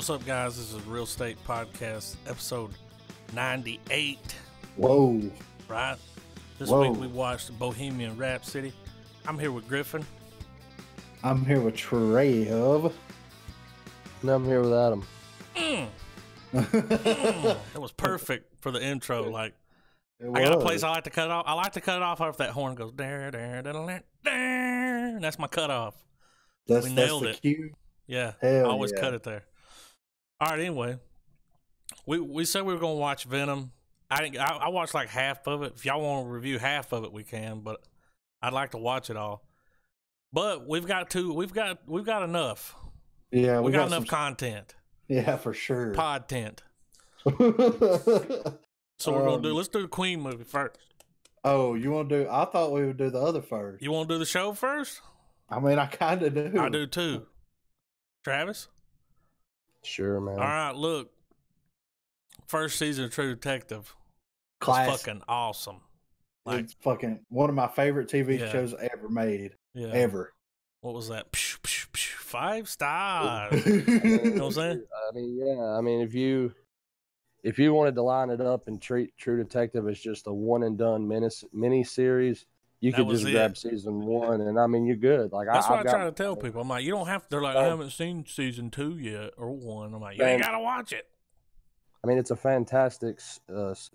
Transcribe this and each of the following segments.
What's up, guys? This is Real Estate Podcast, episode 98. Whoa. Right? This Whoa. week we watched Bohemian Rhapsody. I'm here with Griffin. I'm here with Trev. And I'm here with Adam. It was perfect for the intro. Like, I got a place I like to cut off. I like to cut it off after that horn goes, there, there, there, there, there. That's my cutoff. We nailed that's it. the cue. Yeah, Hell I always yeah. cut it there. All right, anyway, we said we were going to watch Venom. I watched like half of it. If y'all want to review half of it, we can, but I'd like to watch it all. But we've got enough. Yeah, We got enough some- content. Yeah, for sure. Podtent. So let's do the Queen movie first. Oh, you want to do? I thought we would do the other first. You want to do the show first? I mean, I kind of do. I do too. Travis? Sure, man. All right, look. First season of True Detective was Classic. fucking awesome. Like, It's fucking one of my favorite TV Yeah. shows ever made. yeah. Ever. What was that? 5 stars. You know what I'm saying? I mean, yeah. I mean, if you wanted to line it up and treat True Detective as just a one and done mini series, you That could was just it. grab season one, and I mean, you're good. Like That's what I've I try got, to tell people. I'm like, you don't have to. They're like, I haven't seen season 2 yet or 1. I'm like, you ain't gotta watch it. I mean, it's a fantastic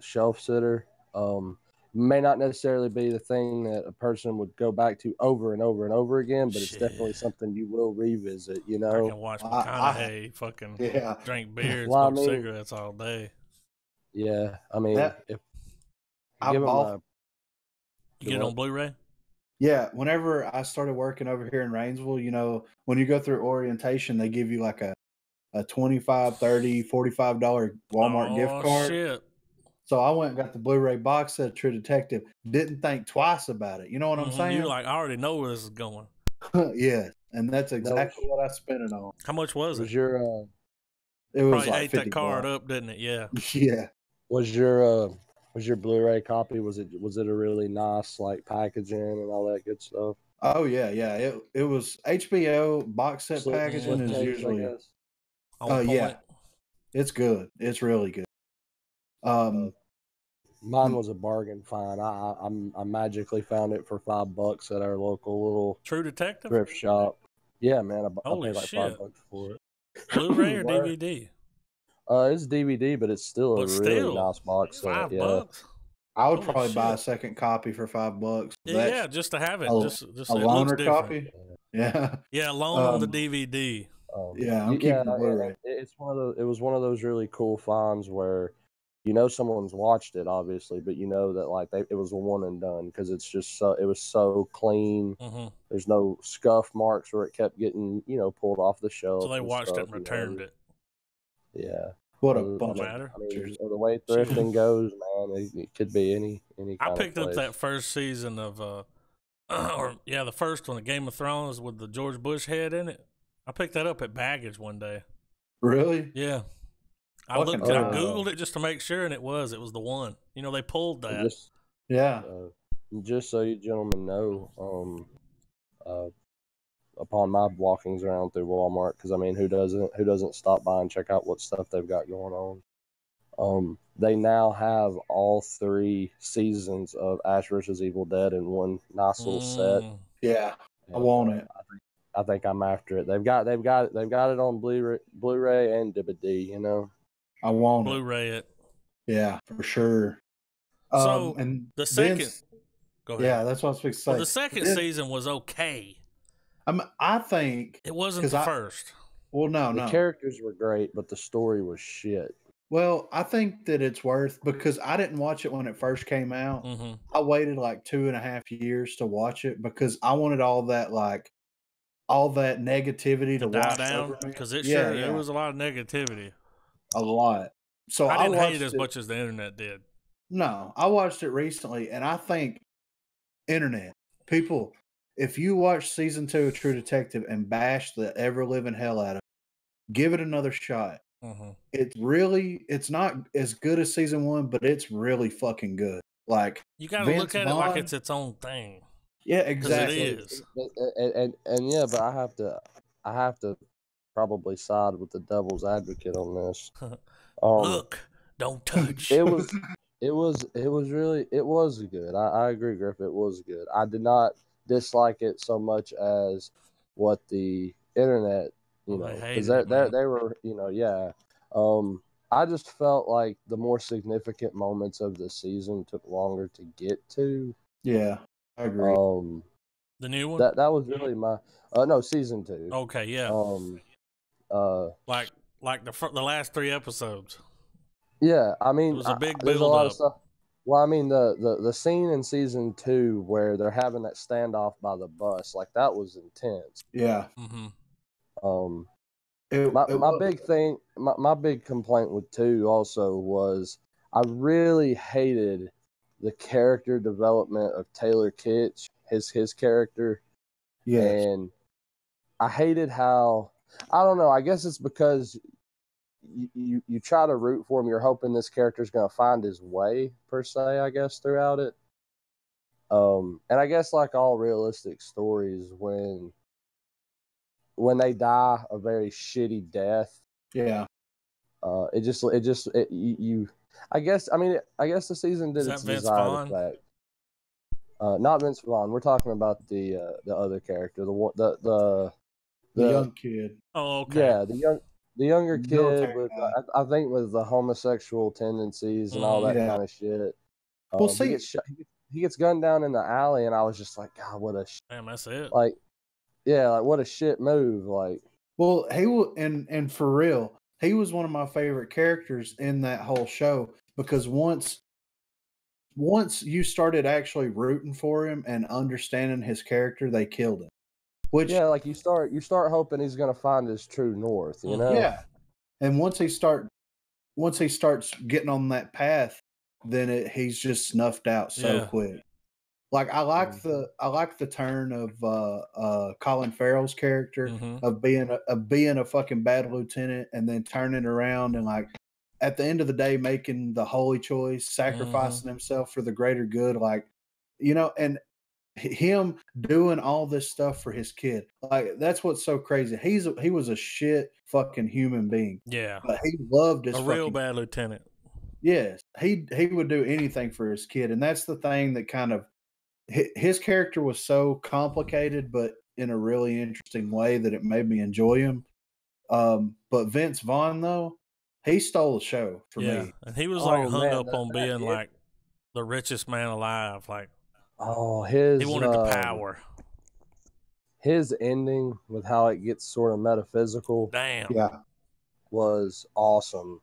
shelf sitter. May not necessarily be the thing that a person would go back to over and over and over again, but it's Shit. definitely something you will revisit. You I know, can watch I- McConaughey fucking Yeah. drink beer and Well, I smoke mean- cigarettes all day. yeah. I mean, That- if I give 'em bought- a- You get it what? on Blu-ray? Yeah, whenever I started working over here in Rainsville, when you go through orientation, they give you like a $25, $30, $45 Walmart gift Oh, card. shit. So I went and got the Blu-ray box set of True Detective. Didn't think twice about it. You know what I'm Mhm. saying? You like, I already know where this is going. Yeah, and that's exactly what I spent it on. How much was was it? your It was Probably like ate 50 that card bucks. up, didn't it? Yeah. Yeah. was your Blu-ray copy? Was it a really nice like packaging and all that good stuff? Oh yeah. It was HBO box set Slip- packaging slip is tapes, I usually guess. On yeah. point. it's good. It's really good. Mine was a bargain find. I magically found it for $5 at our local little True Detective? thrift shop. Yeah, man, I Holy paid like shit. $5 for it. Blu-ray or Word. DVD? It's DVD, but it's still But a really still, nice box set. $5? Yeah, I would Holy probably buy a shit. second copy for $5. Yeah, just to have it. a- Just a it looks loaner different. copy. Yeah. Yeah, loan on the Um, DVD. Yeah, I'm keeping the Blu-ray. It's one of those. It was one of those really cool finds where, someone's watched it, obviously, but that like it was a one and done because it was so clean. Hmm. There's no scuff marks where it kept getting pulled off the shelf. So they and watched it stuff, and returned it. Yeah. What a Doesn't bunch of matter. I mean, pictures. the way thrifting goes, man, it could be any I kind picked of up place. that first season of the first one, the Game of Thrones with the George Bush head in it. I picked that up at Baggage one day. Really? Yeah. I Fucking Googled it just to make sure, and it was the one. They pulled that. Yeah. Just so you gentlemen know, upon my walkings around through Walmart, because I mean, who doesn't stop by and check out what stuff they've got going on? They now have all 3 seasons of Ash vs. Evil Dead in one nice little set. Yeah. I want it. I think I'm after it. They've got it on Blu-ray and DVD. I want it. Blu-ray it. Yeah, for sure. So, and the then- second. Go ahead. Yeah, that's what I was supposed to say. Well, the second Then- season was okay. I think. It wasn't 'Cause the I- first. Well, no. The characters were great, but the story was shit. Well, I think that it's worth because I didn't watch it when it first came out. Hmm. I waited like 2.5 years to watch it because I wanted all that negativity to Die wash down over me. because it Yeah, sure yeah. there was a lot of negativity. A lot. So I didn't hate it watched as much as the internet did. No, I watched it recently, and I think internet people, if you watch season 2 of True Detective and bash the ever living hell out of it, give it another shot. Hmm. It's not as good as season 1, but it's really fucking good. Like You got to Vince look at it like Vaughn- it's its own thing. Yeah, Because exactly. it is. And yeah, but I have to probably side with the devil's advocate on this. Look, don't touch. It was good. I agree, Griff. It was good. I did not dislike it so much as what the internet, because they were, yeah. I just felt like the more significant moments of the season took longer to get to. Yeah, I agree. The new one? That was really my season 2. Okay, yeah. Like the last 3 episodes. Yeah, I mean, it was a big there's a build lot up. of stuff. Well, I mean, the scene in season 2 where they're having that standoff by the bus, like that was intense. Yeah. Mm-hmm. My big complaint with 2 also was I really hated the character development of Taylor Kitsch, his character. Yes. And I hated how, I don't know, I guess it's because you try to root for him. You're hoping this character's going to find his way, per se, I guess, throughout it. And I guess like all realistic stories, when they die a very shitty death, yeah, I guess the season did Is that its Vince desired Vaughn? effect. Not Vince Vaughn. We're talking about the other character, the young kid. Oh, okay. Yeah, the younger kid with guy. I think with the homosexual tendencies and all that Yeah. kind of shit. Well, see, he gets shot, he gets gunned down in the alley, and I was just like, God, what a damn, that's it. Like, yeah, like what a shit move. Like, well, he will, and for real, he was one of my favorite characters in that whole show, because once you started actually rooting for him and understanding his character, they killed him. Which, yeah, like you start hoping he's gonna find his true north, you know? Yeah, and once he starts getting on that path, then he's just snuffed out so quick. Like I like the turn of Colin Farrell's character of being a fucking bad lieutenant, and then turning around and, like, at the end of the day making the holy choice, sacrificing himself for the greater good, like, and him doing all this stuff for his kid. Like, that's what's so crazy. He was a shit fucking human being. Yeah. But he loved his real bad lieutenant. Yes. He would do anything for his kid. And that's the thing that kind of, his character was so complicated, but in a really interesting way that it made me enjoy him. But Vince Vaughn, though, he stole the show for me. And he was hung up on being like the richest man alive. Like, he wanted the power. His ending with how it gets sort of metaphysical, was awesome.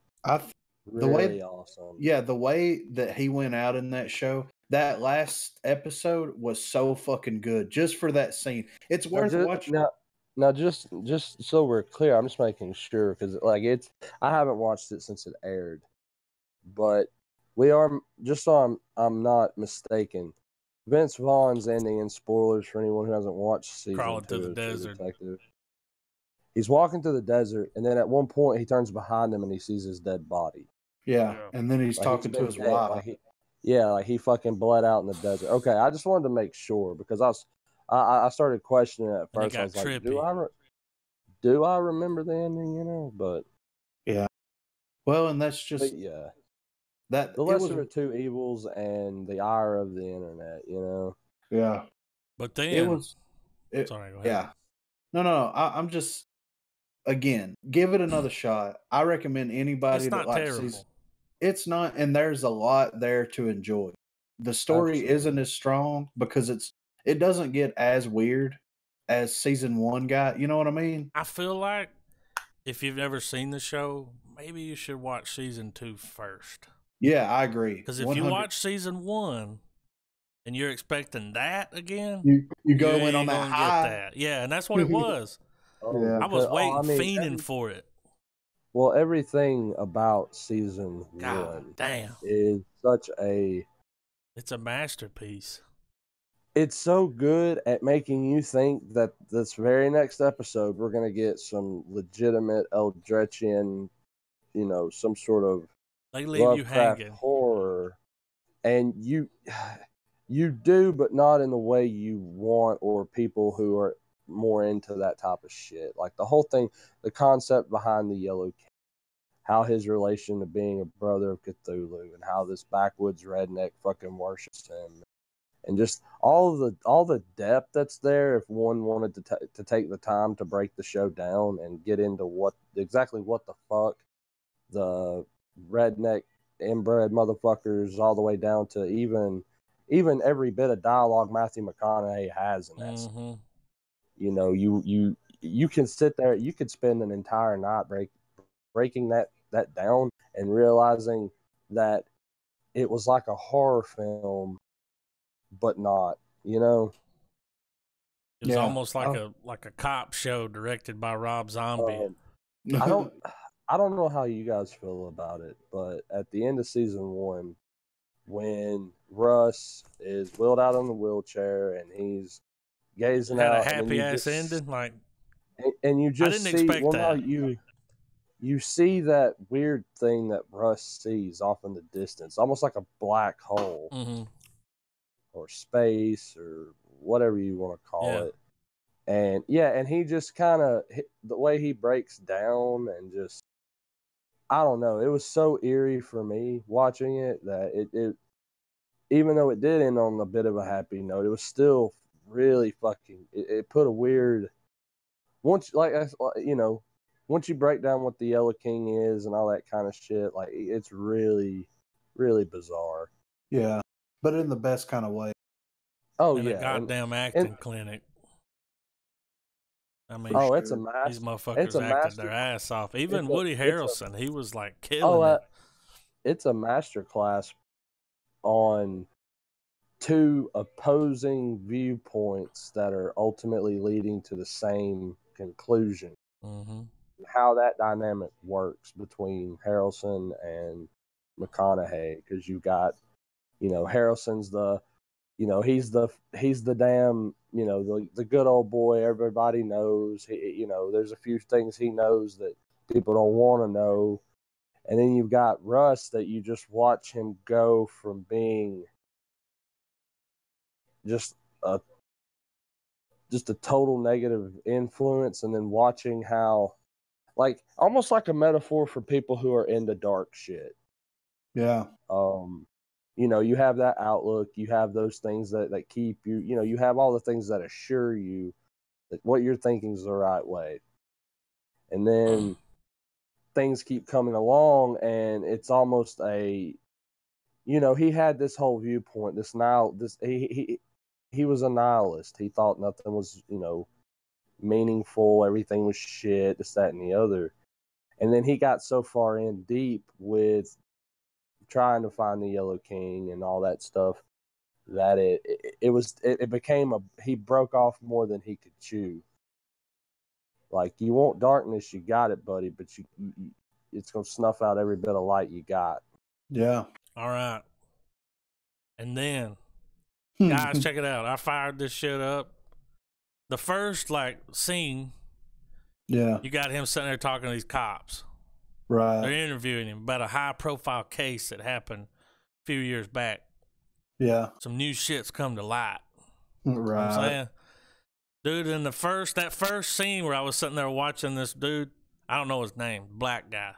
Really awesome. Yeah, the way that he went out in that show, that last episode was so fucking good. Just for that scene, it's worth watching. Now, just so we're clear, I'm just making sure, because I haven't watched it since it aired, but we are, just so I'm not mistaken, Vince Vaughn's ending, and spoilers for anyone who hasn't watched season 2 of True Detective. He's walking through the desert, and then at one point he turns behind him and he sees his dead body. Yeah, and then he's talking to his wife. Like he fucking bled out in the desert. Okay, I just wanted to make sure, because I started questioning it at first. I was like, do I remember the ending? But yeah. Well, and that's just that the lesser of two evils and the ire of the internet. Yeah. But then sorry, go ahead. Yeah. No. I'm just, again, give it another shot. I recommend anybody that likes season. It's not, and there's a lot there to enjoy. The story isn't as strong because it doesn't get as weird as season 1 got. You know what I mean? I feel like if you've never seen the show, maybe you should watch season 2 first. Yeah, I agree. Because if you watch season 1 and you're expecting that again, you go in on that high. Get that. Yeah, and that's what it was. I was fiending for it. Well, everything about season 1 is it's a masterpiece. It's so good at making you think that this very next episode we're going to get some legitimate Eldritchian, some sort of they leave you hanging horror, and you do, but not in the way you want, or people who are more into that type of shit. Like the whole thing, the concept behind the Yellow King, how his relation to being a brother of Cthulhu, and how this backwoods redneck fucking worships him, and just all the depth that's there. If one wanted to take the time to break the show down and get into exactly what the fuck the redneck inbred motherfuckers, all the way down to even every bit of dialogue Matthew McConaughey has in that. Mm-hmm. You know, you can sit there, you could spend an entire night breaking that down and realizing that it was like a horror film, but not, you know. It was almost like a cop show directed by Rob Zombie. I don't know how you guys feel about it, but at the end of season 1, when Russ is wheeled out on the wheelchair and he's gazing had out, a happy ass ending, like, and you just I didn't expect that. No, you see that weird thing that Russ sees off in the distance, almost like a black hole, mm-hmm. or space, or whatever you want to call it. And and he just kind of, the way he breaks down, and just, I don't know, it was so eerie for me watching it, that it even though it did end on a bit of a happy note, it was still really fucking, it put a weird, once you break down what the Yellow King is and all that kind of shit, like, it's really, really bizarre. Yeah, but in the best kind of way. Oh, in yeah. a goddamn acting clinic. I mean, it's a these motherfuckers acted their ass off. Even Woody Harrelson, he was like killing it. It's a masterclass on two opposing viewpoints that are ultimately leading to the same conclusion. Mm-hmm. How that dynamic works between Harrelson and McConaughey, because you got, Harrelson's he's the damn, the good old boy everybody knows. There's a few things he knows that people don't want to know. And then you've got Russ, that you just watch him go from being just a total negative influence, and then watching how, like, almost like a metaphor for people who are into dark shit. Yeah. You have that outlook, you have those things that keep you, you have all the things that assure you that what you're thinking is the right way. And then things keep coming along, and it's almost a, he had this whole viewpoint, he was a nihilist. He thought nothing was, meaningful, everything was shit, this, that, and the other. And then he got so far in deep with trying to find the Yellow King and all that stuff, that it became he broke off more than he could chew. Like, you want darkness, you got it, buddy, but you it's gonna snuff out every bit of light you got. Yeah. All right. And then, guys, check it out. I fired this shit up. The first, scene, you got him sitting there talking to these cops. Right. They're interviewing him about a high-profile case that happened a few years back. Yeah. Some new shit's come to light. Right. You know what I'm saying? Dude, in that first scene where I was sitting there watching this dude, I don't know his name, black guy,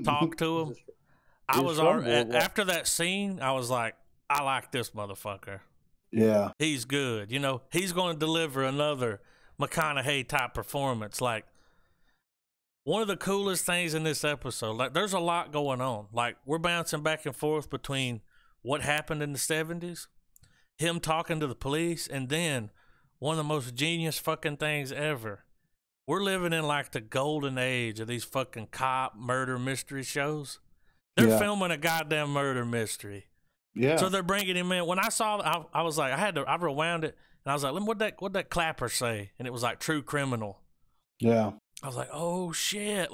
talk to him. After that scene, I was like, I like this motherfucker. Yeah. He's good. He's going to deliver another McConaughey type performance. Like, one of the coolest things in this episode, there's a lot going on. Like, we're bouncing back and forth between what happened in the 70s, him talking to the police, and then one of the most genius fucking things ever. We're living in, the golden age of these fucking cop murder mystery shows. They're filming a goddamn murder mystery. Yeah. So they're bringing him in. When I saw, I was like, I rewound it, and I was like, what'd that clapper say? And it was like, true criminal. Yeah. I was like, oh shit!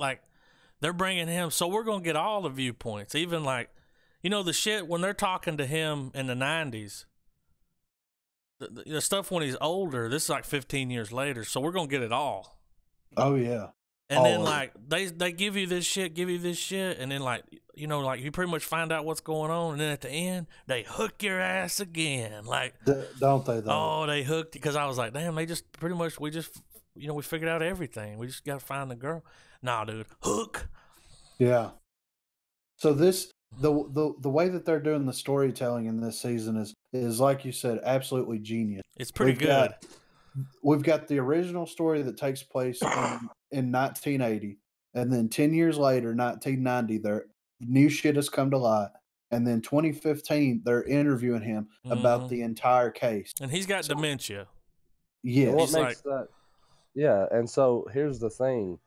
They're bringing him, so we're gonna get all the viewpoints, even the shit when they're talking to him in the 90s. The stuff when he's older. This is 15 years later, so we're gonna get it all. Oh yeah. And All then of it. like they give you this shit, and then like like you pretty much find out what's going on, and then at the end they hook your ass again. Like, Don't they though? oh, they hooked because I was like, damn, they just pretty much we figured out everything. We just got to find the girl. Nah, dude, hook. Yeah. So the way that they're doing the storytelling in this season is like you said, absolutely genius. It's pretty good. We've got the original story that takes place in 1980, and then 10 years later, 1990, their new shit has come to light, and then 2015, they're interviewing him about the entire case. And he's got dementia. Yeah, And what He's makes that? Yeah, and so here's the thing.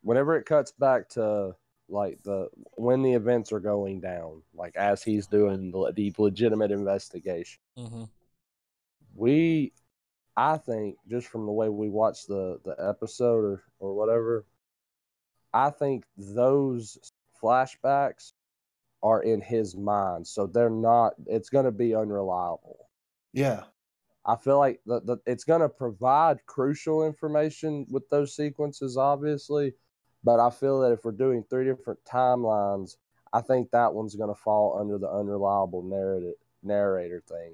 Whenever it cuts back to like when the events are going down, like as he's doing the legitimate investigation, I think just from the way we watched the episode or whatever, I think those flashbacks are in his mind, so they're not. It's going to be unreliable. yeah. I feel like it's going to provide crucial information with those sequences, obviously, but I feel that if we're doing 3 different timelines, I think that one's going to fall under the unreliable narrator thing.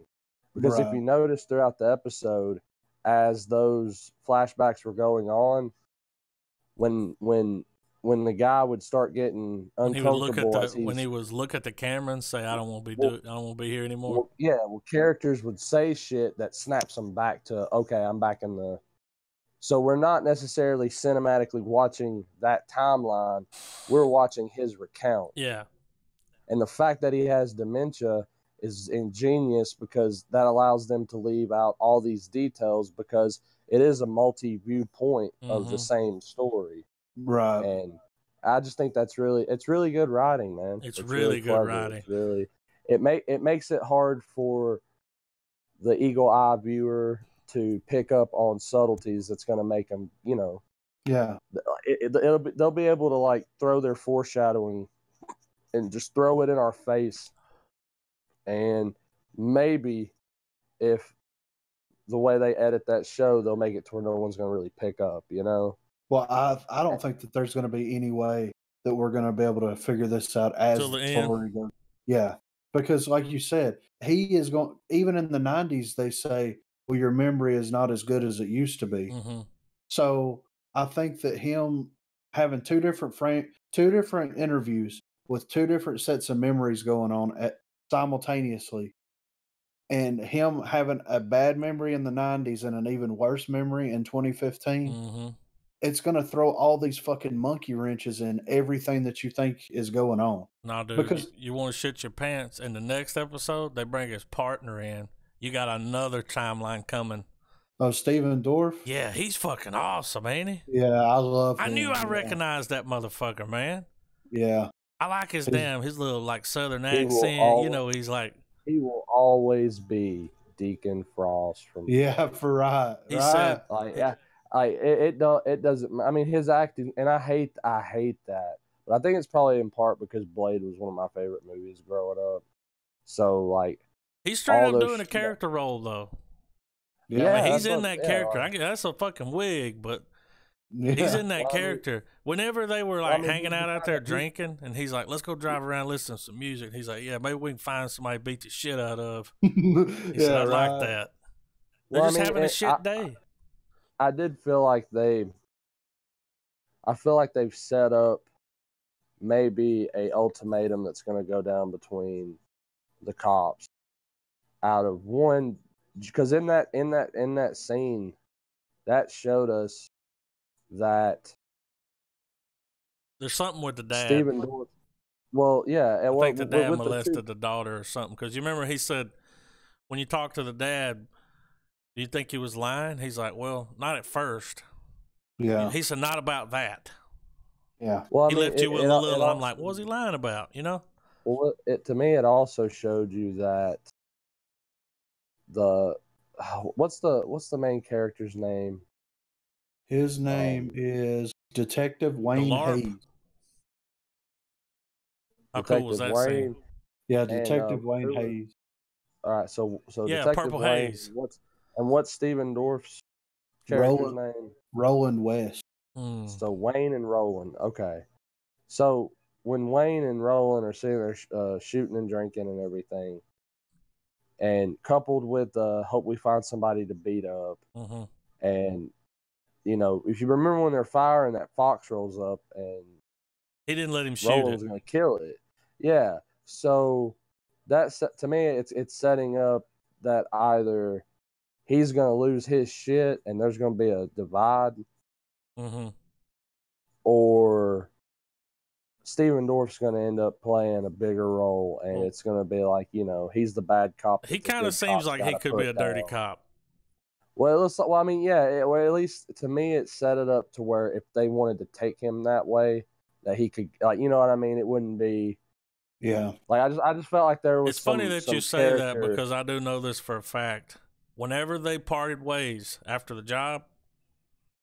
Because if you notice throughout the episode, as those flashbacks were going on, when the guy would start getting uncomfortable, when he was look at the camera and say, "I don't want to be here anymore." Characters would say shit that snaps them back to, okay, I'm back in the. So we're not necessarily cinematically watching that timeline; we're watching his recount. Yeah. And the fact that he has dementia is ingenious because that allows them to leave out all these details because it is a multi-viewpoint of the same story. Right. And I just think it's really good writing, man. It's really good writing. It makes it hard for the eagle eye viewer to pick up on subtleties that's going to make them, yeah. They'll be able to like throw their foreshadowing and just throw it in our face. And maybe if the way they edit that show, they'll make it to where no one's going to really pick up, Well, I don't think that there's going to be any way that we're going to be able to figure this out as the story goes. Yeah, because like you said, he is going. Even in the 90s, they say, "Well, your memory is not as good as it used to be." So I think that him having two different interviews with 2 different sets of memories going on simultaneously, and him having a bad memory in the 90s and an even worse memory in 2015. It's going to throw all these fucking monkey wrenches in everything that you think is going on. No, dude, because you want to shit your pants. In the next episode, they bring his partner in. You got another timeline coming. Oh, Steven Dorff? Yeah, he's fucking awesome, ain't he? Yeah, I love him. I knew I recognized that motherfucker, man. Yeah. I like his little like southern accent. He's like... He will always be Deacon Frost from... Yeah, for right. He said... it doesn't. I mean, his acting, and I hate that, but I think it's probably in part because Blade was one of my favorite movies growing up. So like, he's straight up doing a character role though. Yeah, I mean, he's in that character. That's a fucking wig, but he's in that character. Whenever they were like hanging out there drinking, and he's like, "Let's go drive around, listen to some music." He's like, "Yeah, maybe we can find somebody to beat the shit out of." He said, "I like that." They're just having a shit day. I did feel like they've set up maybe a ultimatum that's going to go down between the cops out of one, because in that scene that showed us that there's something with the dad. Stephen Dorff. Well, yeah, I think the dad molested the daughter or something. Because you remember he said when you talk to the dad, do you think he was lying? He's like, well, not at first. Yeah. He said, not about that. Yeah. Well, he left you with a little, and I'm like, what was he lying about? Well, to me, it also showed you that what's the main character's name? His name is Detective Wayne Hayes. How cool was that scene? Yeah, Detective Wayne Hayes. All right, so yeah, Detective Purple Wayne, Haze. What's Stephen Dorff's character's name? Roland West. So Wayne and Roland. Okay. So when Wayne and Roland are sitting there shooting and drinking and everything, and coupled with hope we find somebody to beat up, and if you remember when they're firing, that fox rolls up and he didn't let him shoot Roland's going to kill it. Yeah. So that's, to me, it's setting up that either he's going to lose his shit and there's going to be a divide, or Steven Dorff's going to end up playing a bigger role, and it's going to be like, he's the bad cop. He kind of seems like he could be a dirty cop. Well, I mean, yeah. Well, at least to me, it set it up to where if they wanted to take him that way, that he could, like, you know what I mean? It wouldn't be. Yeah. Like I just felt like there was. It's funny that you say that, because I do know this for a fact. Whenever they parted ways after the job,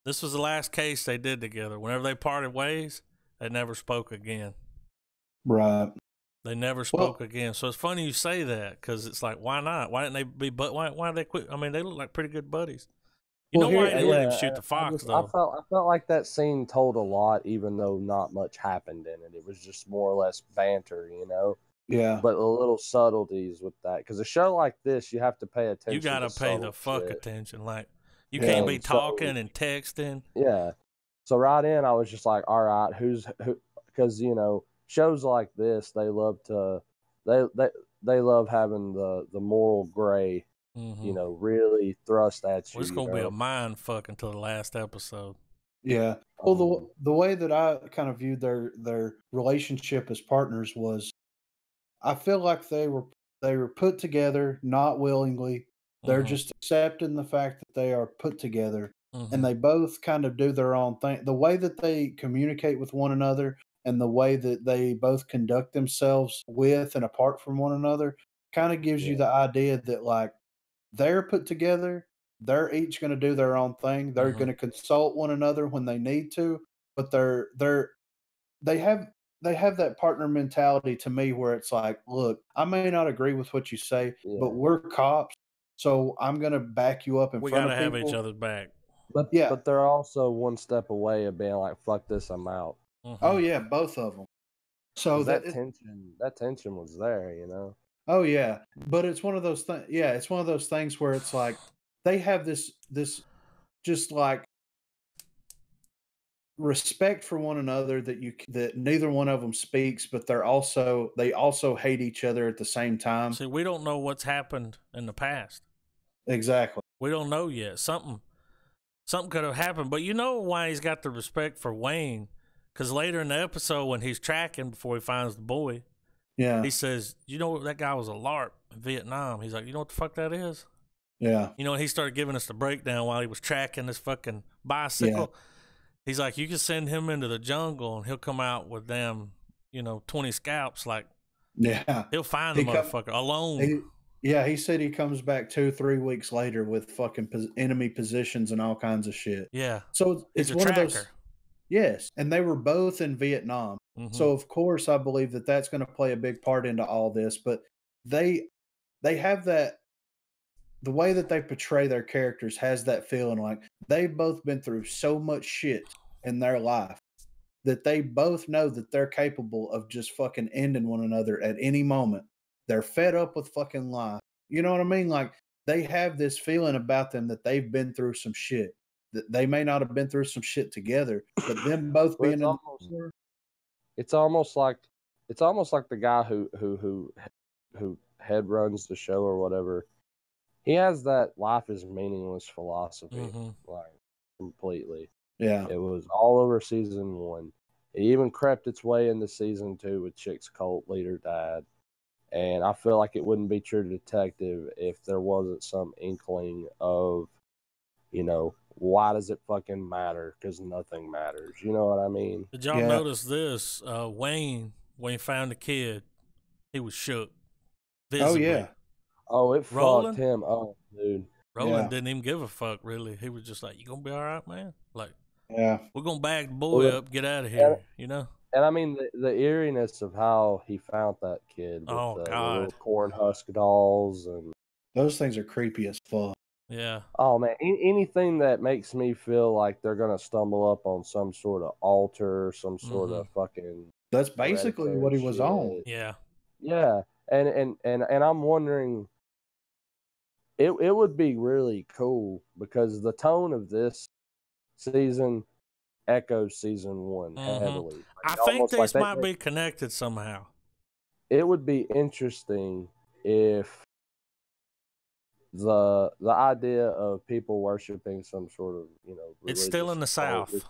this was the last case they did together. Whenever they parted ways, they never spoke again. Right. They never spoke again. So it's funny you say that, because it's like, why not? Why didn't they be? Why did they quit? I mean, they look like pretty good buddies. You know why he didn't let him shoot the fox, though? I felt like that scene told a lot, even though not much happened in it. It was just more or less banter, Yeah. But the little subtleties with that, because a show like this, you have to pay attention. You gotta pay the fuck attention. Like, you can't be talking and texting. Yeah. So right in, I was just like, all right, who? Because shows like this, they love having the moral gray, really thrust at you. Well, it's gonna be a mind fuck until the last episode. Yeah. Well, the way that I kind of viewed their relationship as partners was, I feel like they were put together not willingly. They're just accepting the fact that they are put together, and they both kind of do their own thing. The way that they communicate with one another and the way that they both conduct themselves with and apart from one another kind of gives you the idea that, like, they're put together. They're each going to do their own thing. They're going to consult one another when they need to, but they have that partner mentality to me, where it's like, look, I may not agree with what you say, but we're cops, so I'm going to back you up in front of people. We got to have each other's back. But they're also one step away of being like, fuck this, I'm out. Oh yeah, both of them. So that tension was there, Oh yeah, but it's one of those things. Yeah, it's one of those things where it's like they have this just like respect for one another that neither one of them speaks, but they also hate each other at the same time. See, we don't know what's happened in the past. Exactly. We don't know yet. Something could have happened, but you know why he's got the respect for Wayne? Because later in the episode, when he's tracking before he finds the boy, he says, that guy was a LARP in Vietnam. He's like, you know what the fuck that is? Yeah. And he started giving us the breakdown while he was tracking this fucking bicycle. Yeah. He's like, you can send him into the jungle and he'll come out with them, 20 scalps. Like, he'll find the motherfucker alone. He said he comes back 2-3 weeks later with fucking enemy positions and all kinds of shit. Yeah. So it's one of those. Yes, and they were both in Vietnam. So of course I believe that that's going to play a big part into all this, but they have that, the way that they portray their characters has that feeling like they've both been through so much shit in their life that they both know that they're capable of just fucking ending one another at any moment. They're fed up with fucking life. You know what I mean? Like, they have this feeling about them that they've been through some shit. That they may not have been through some shit together, but them both being it's almost like the guy who head runs the show or whatever. He has that life is meaningless philosophy, like, completely. Yeah. It was all over season 1. It even crept its way into season 2 with Chick's cult leader died. And I feel like it wouldn't be True Detective if there wasn't some inkling of, why does it fucking matter? Because nothing matters. You know what I mean? Did y'all notice this? Wayne, when he found the kid, he was shook. Visibly. Oh, yeah. Oh, it fucked him up, dude. Roland didn't even give a fuck, really. He was just like, you gonna be all right, man? Like, we're gonna bag the boy up, get out of here, And I mean, the eeriness of how he found that kid with the little corn husk dolls. And those things are creepy as fuck. Yeah. Oh man, anything that makes me feel like they're gonna stumble up on some sort of altar, some sort of fucking That's basically what hereditary he was on. shit. Yeah. Yeah, and I'm wondering, it would be really cool because the tone of this season echoes season one heavily. I Like, think almost like these might be connected somehow. it would be interesting if the idea of people worshiping some sort of It's still in the religious cult, South.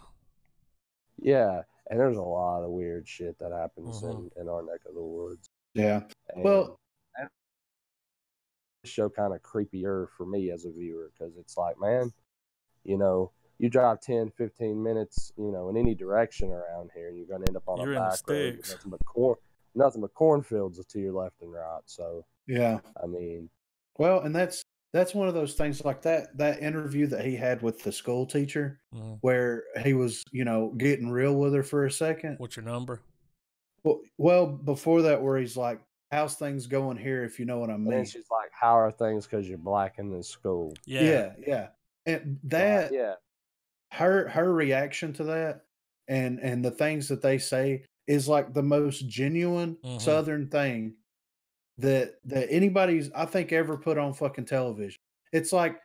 yeah, and there's a lot of weird shit that happens Mhm. in our neck of the woods. Yeah. And Well, that show kind of creepier for me as a viewer because it's like, man, you drive 10, 15 minutes, in any direction around here, and you're going to end up on You're a in the back road with sticks. nothing but cornfields to your left and right. So, yeah. I mean, Well, and that's one of those things like that interview that he had with the school teacher Mhm. where he was, getting real with her for a second. What's your number? Well, before that where he's like, how's things going here if you know what I and then mean? she's like, how are things because you're black in this school? Yeah. Yeah. And Like, that yeah. her reaction to that and the things that they say is like the most genuine southern thing that anybody's I think ever put on fucking television. It's like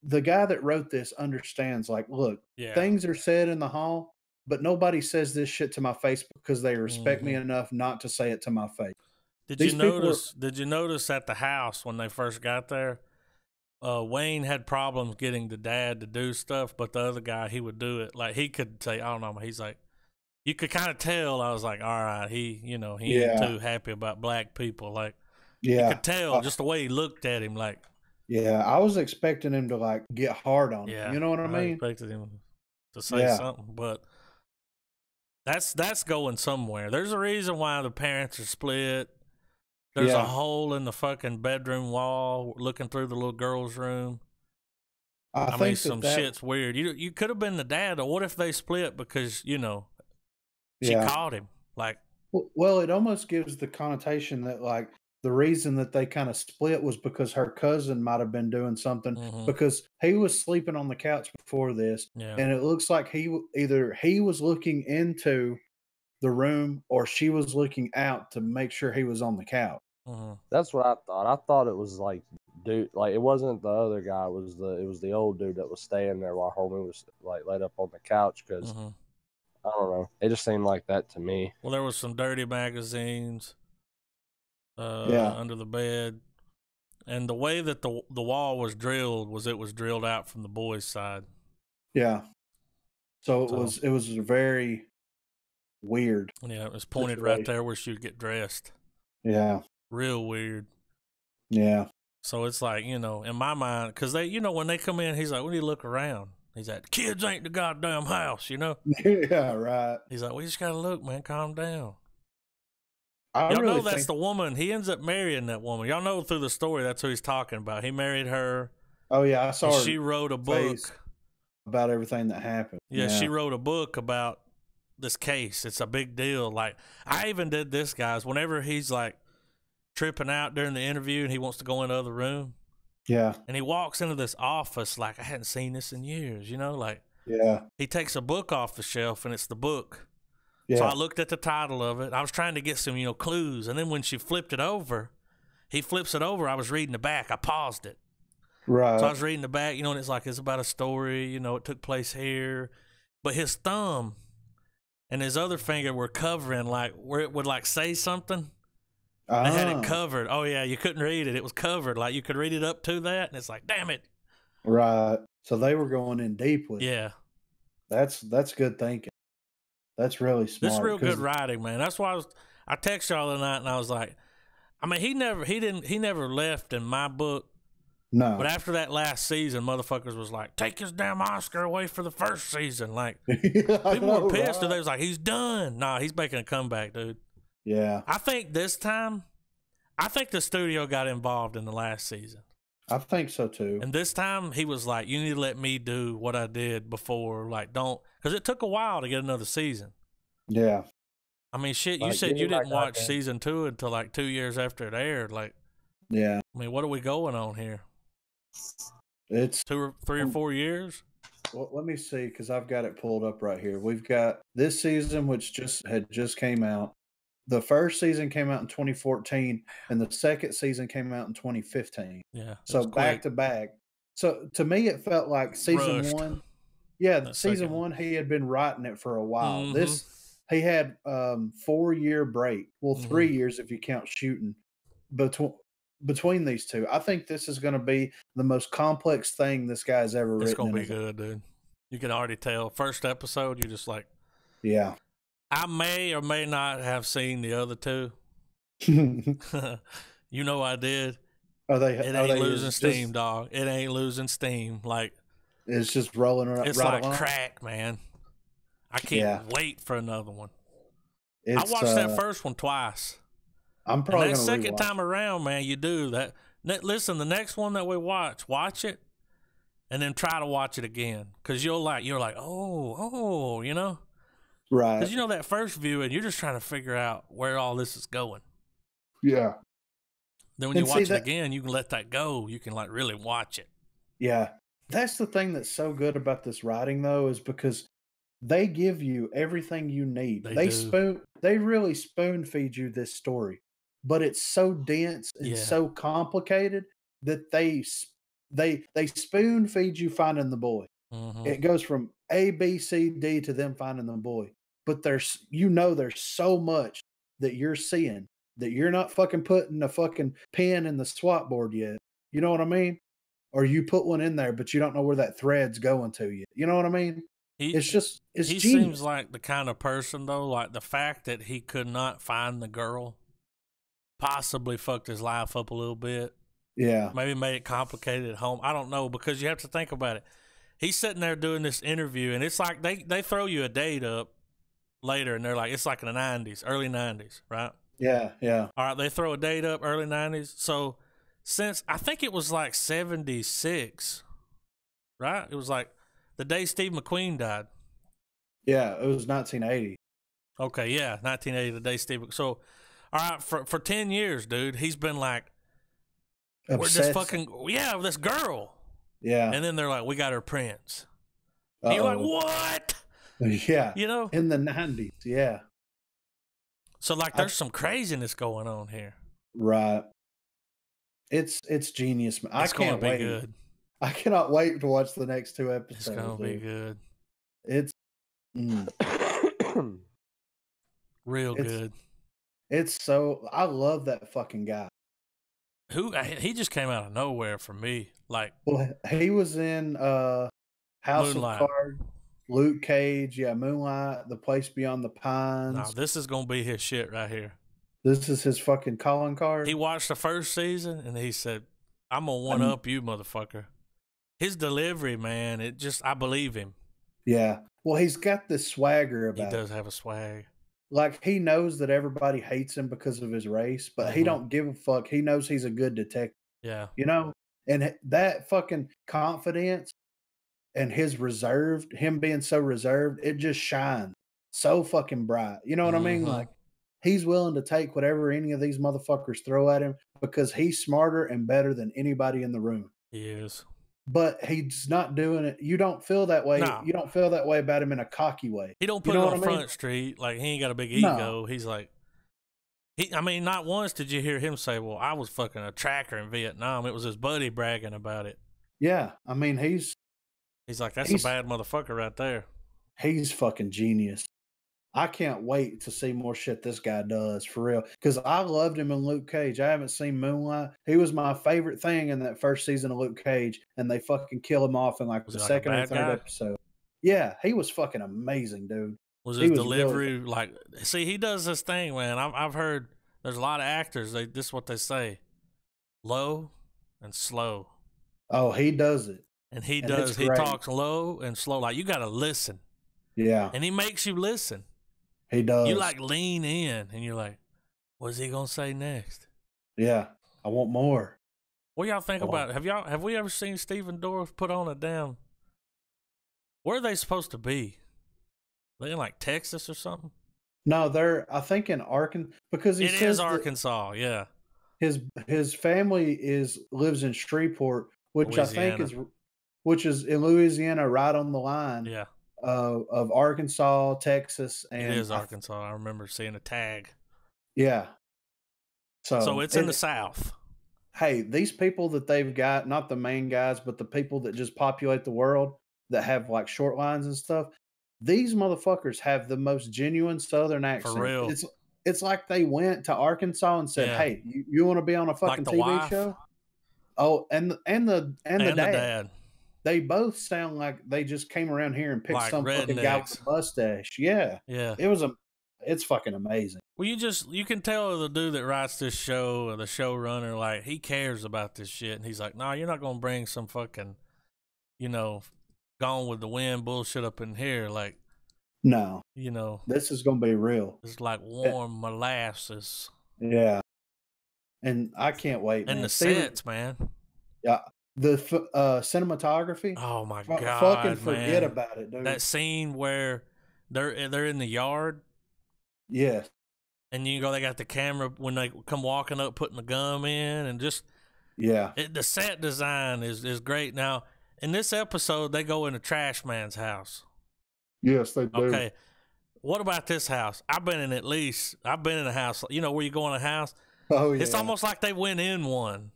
the guy that wrote this understands like, look, Yeah. things are said in the hall, but nobody says this shit to my face because they respect me enough not to say it to my face. Did you These people are notice at the house when they first got there? Wayne had problems getting the dad to do stuff, but the other guy, he would do it. Like he could say, I don't know, he's like, you could kind of tell. I was like, all right, he ain't Yeah. too happy about black people. Like you Yeah. could tell just the way he looked at him. Like, Yeah, I was expecting him to like get hard on him. yeah, You know what I mean? expected him to say Yeah. something, but that's going somewhere. There's a reason why the parents are split. There's a Yeah. hole in the fucking bedroom wall looking through the little girl's room. I mean, think some shit's weird. You could have been the dad, or what if they split because she Yeah. caught him? Like, Well, it almost gives the connotation that like the reason that they kind of split was because her cousin might have been doing something because he was sleeping on the couch before this, yeah, and it looks like either he was looking into the room or she was looking out to make sure he was on the couch. That's what I thought. I thought it was like, dude, like it wasn't the other guy. It was the old dude that was staying there while homie was like laid up on the couch because I don't know. It just seemed like that to me. Well, there was some dirty magazines Yeah. under the bed, and the way that the wall was drilled was drilled out from the boys' side. Yeah. So it was very weird. Yeah, it was pointed right there where she would get dressed. Yeah. Real weird. Yeah. So it's like, in my mind, because they, when they come in, he's like, we need to look around. He's like, kids ain't the goddamn house, Yeah, right. He's like, we just got to look, man, calm down. I Y'all really know that's think the woman. He ends up marrying that woman. Y'all know through the story that's who he's talking about. He married her. Oh yeah, I saw her. She wrote a book about everything that happened. Yeah, she wrote a book about this case. It's a big deal. Like, I even did this, guys. Whenever he's like tripping out during the interview and he wants to go in the other room. Yeah. And he walks into this office like, I hadn't seen this in years, like. Yeah. He takes a book off the shelf and it's the book. Yeah. So I looked at the title of it. I was trying to get some, clues. And then when she flipped it over, he flips it over. I was reading the back. I paused it. Right. So I was reading the back, and it's like, it's about a story, it took place here. But his thumb and his other finger were covering, like, where it would, like, say something. They had it covered. Oh, yeah, you couldn't read it. It was covered. Like, you could read it up to that, and it's like, damn it. Right. So they were going in deep with it. That's good thinking. That's really smart. This is real good writing, man. That's why I texted y'all the night, and I was like, I mean, he never left in my book. No. But after that last season, motherfuckers was like, take his damn Oscar away for the first season. Like, people were pissed. And they was like, he's done. Nah, he's making a comeback, dude. Yeah. I think this time, the studio got involved in the last season. I think so, too. And this time, he was like, you need to let me do what I did before. Like, don't. Because it took a while to get another season. Yeah. I mean, shit, you said you didn't watch season 2 until like 2 years after it aired. Like, yeah. I mean, what are we going on here? It's 3 or 4 years. well, let me see because I've got it pulled up right here. We've got this season, which just came out. The first season came out in 2014, and the second season came out in 2015. Yeah, So back to back. So to me, it felt like season Rushed. one. Yeah, That season second. one, he had been writing it for a while. Mhm. This he had 4-year break. Well, 3 years if you count shooting between these two. I think this is going to be the most complex thing this guy's ever written. It's gonna be good, dude. You can already tell. First episode, you're just like, yeah. I may or may not have seen the other two. You know I did. It ain't losing steam, dog. It ain't losing steam. Like it's just rolling around. It's right like along. crack, man. I can't wait for another one. I It's, watched that first one twice. I'm probably and that gonna second rewatch. time around, man, you do that. Listen, the next one that we watch it, and then try to watch it again, because you're like, oh, you know, right? Because you know that first view, and you're just trying to figure out where all this is going. Yeah. Then when you watch it again, you can let that go. You can like really watch it. Yeah, that's the thing that's so good about this writing, though, is because they give you everything you need. They really spoon feed you this story, but it's so dense and so complicated that they spoon feed you finding the boy. Mm-hmm. It goes from A, B, C, D to them finding the boy. But there's so much that you're seeing that you're not fucking putting a fucking pin in the swat board yet. You know what I mean? Or you put one in there, but you don't know where that thread's going to yet. You know what I mean? He genius. Seems like the kind of person, though, like the fact that he could not find the girl possibly fucked his life up a little bit. Yeah. Maybe made it complicated at home. I don't know, because you have to think about it. He's sitting there doing this interview, and it's like they throw you a date up later, and they're like, it's like in the 90s, early 90s, right? Yeah, yeah. All right, they throw a date up, early 90s. So since, I think it was like 76, right? It was like the day Steve McQueen died. Yeah, it was 1980. Okay, yeah, 1980, the day Steve. So, all right, for 10 years, dude, he's been like, we're just fucking, this girl. Yeah. And then they're like, we got her prints. And you're like, what? Yeah. You know? In the 90s, yeah. So, like, there's some craziness going on here. Right. It's genius. It's I can't wait. Good. I cannot wait to watch the next 2 episodes. It's going to be good. It's real good. It's so, I love that fucking guy. He just came out of nowhere for me. Like, well, he was in House Moonlight. of Cards, Luke Cage, Moonlight, The Place Beyond the Pines. No, this is gonna be his shit right here. This is his fucking calling card. He watched the first season and he said, "I'm gonna one up you, motherfucker." His delivery, man, I believe him. Yeah. Well, he's got this swagger about him. He does have a swag. Like, he knows that everybody hates him because of his race, but he don't give a fuck. He knows he's a good detective. Yeah. You know? And that fucking confidence and him being so reserved, it just shines so fucking bright. You know what I mean? Like, he's willing to take whatever any of these motherfuckers throw at him because he's smarter and better than anybody in the room. He is. But he's not doing it. You don't feel that way. No. You don't feel that way about him in a cocky way. He don't put it on Front Street. Like, he ain't got a big ego. No. He's like, not once did you hear him say, well, I was fucking a tracker in Vietnam. It was his buddy bragging about it. Yeah. I mean, he's like, that's a bad motherfucker right there. He's fucking genius. I can't wait to see more shit this guy does, for real. Because I loved him in Luke Cage. I haven't seen Moonlight. He was my favorite thing in that first season of Luke Cage, and they fucking kill him off in like the second or third episode. Yeah, he was fucking amazing, dude. Was his delivery really... like? See, he does this thing, man. I've heard there's a lot of actors. This is what they say: low and slow. Oh, he does it, and he does. He talks low and slow. Like, you got to listen. Yeah, and he makes you listen. He does. You like lean in, and you're like, "What's he gonna say next?" Yeah, I want more. What y'all think about it? Have we ever seen Stephen Dorff put on a damn? Where are they supposed to be? They in like Texas or something? No, they're, I think, in Arkansas, because it is Arkansas. Yeah, his family lives in Shreveport, which Louisiana. which is in Louisiana, right on the line Yeah, of Arkansas, Texas, it and is Arkansas. I remember seeing a tag. yeah. So So it's in the South. hey, these people that they've got, not the main guys, but the people that just populate the world that have like short lines and stuff, these motherfuckers have the most genuine Southern For accent. real. It's like they went to Arkansas and said, Yeah. "Hey, you want to be on a fucking Like the TV wife show?" Oh, and the and the dad. dad. They both sound like they just came around here and picked Like some fucking guy with rednecks. a mustache. Yeah, Yeah. it's fucking amazing. Well, you can tell the dude that writes this show or the showrunner, like, he cares about this shit. And he's like, nah, you're not going to bring some fucking, gone with the wind bullshit up in here. Like, No, you know, this is gonna be real. it's like warm molasses. Yeah, and I can't wait, And man. the sets, man. Yeah, the cinematography. Oh, my Fucking God, forget man. about it, dude. That scene where they're in the yard. Yes. And they got the camera when they come walking up, putting the gum in, and just Yeah. the set design is great. Now, in this episode, they go in the trash man's house. Yes, they do. Okay, what about this house? I've been in a house. You know where you go in a house? Oh yeah. It's almost like they went in one.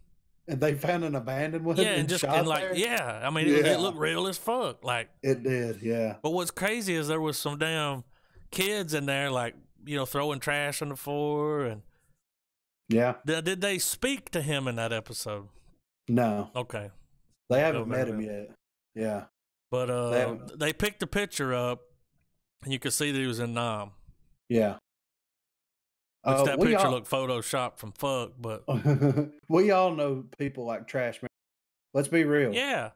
And they found an abandoned one. Yeah, and just shot and like there? yeah, I mean Yeah. it looked real as fuck. Like It did. Yeah. but what's crazy is there was some damn kids in there, like throwing trash on the floor and. Yeah. Did they speak to him in that episode? No, Okay. they haven't No, met no, him no. yet. Yeah. But they picked the picture up, and you could see that he was in Nam. Yeah. Which that we picture all, looked photoshopped from fuck, but we all know people like Trash Man. Let's be real. yeah.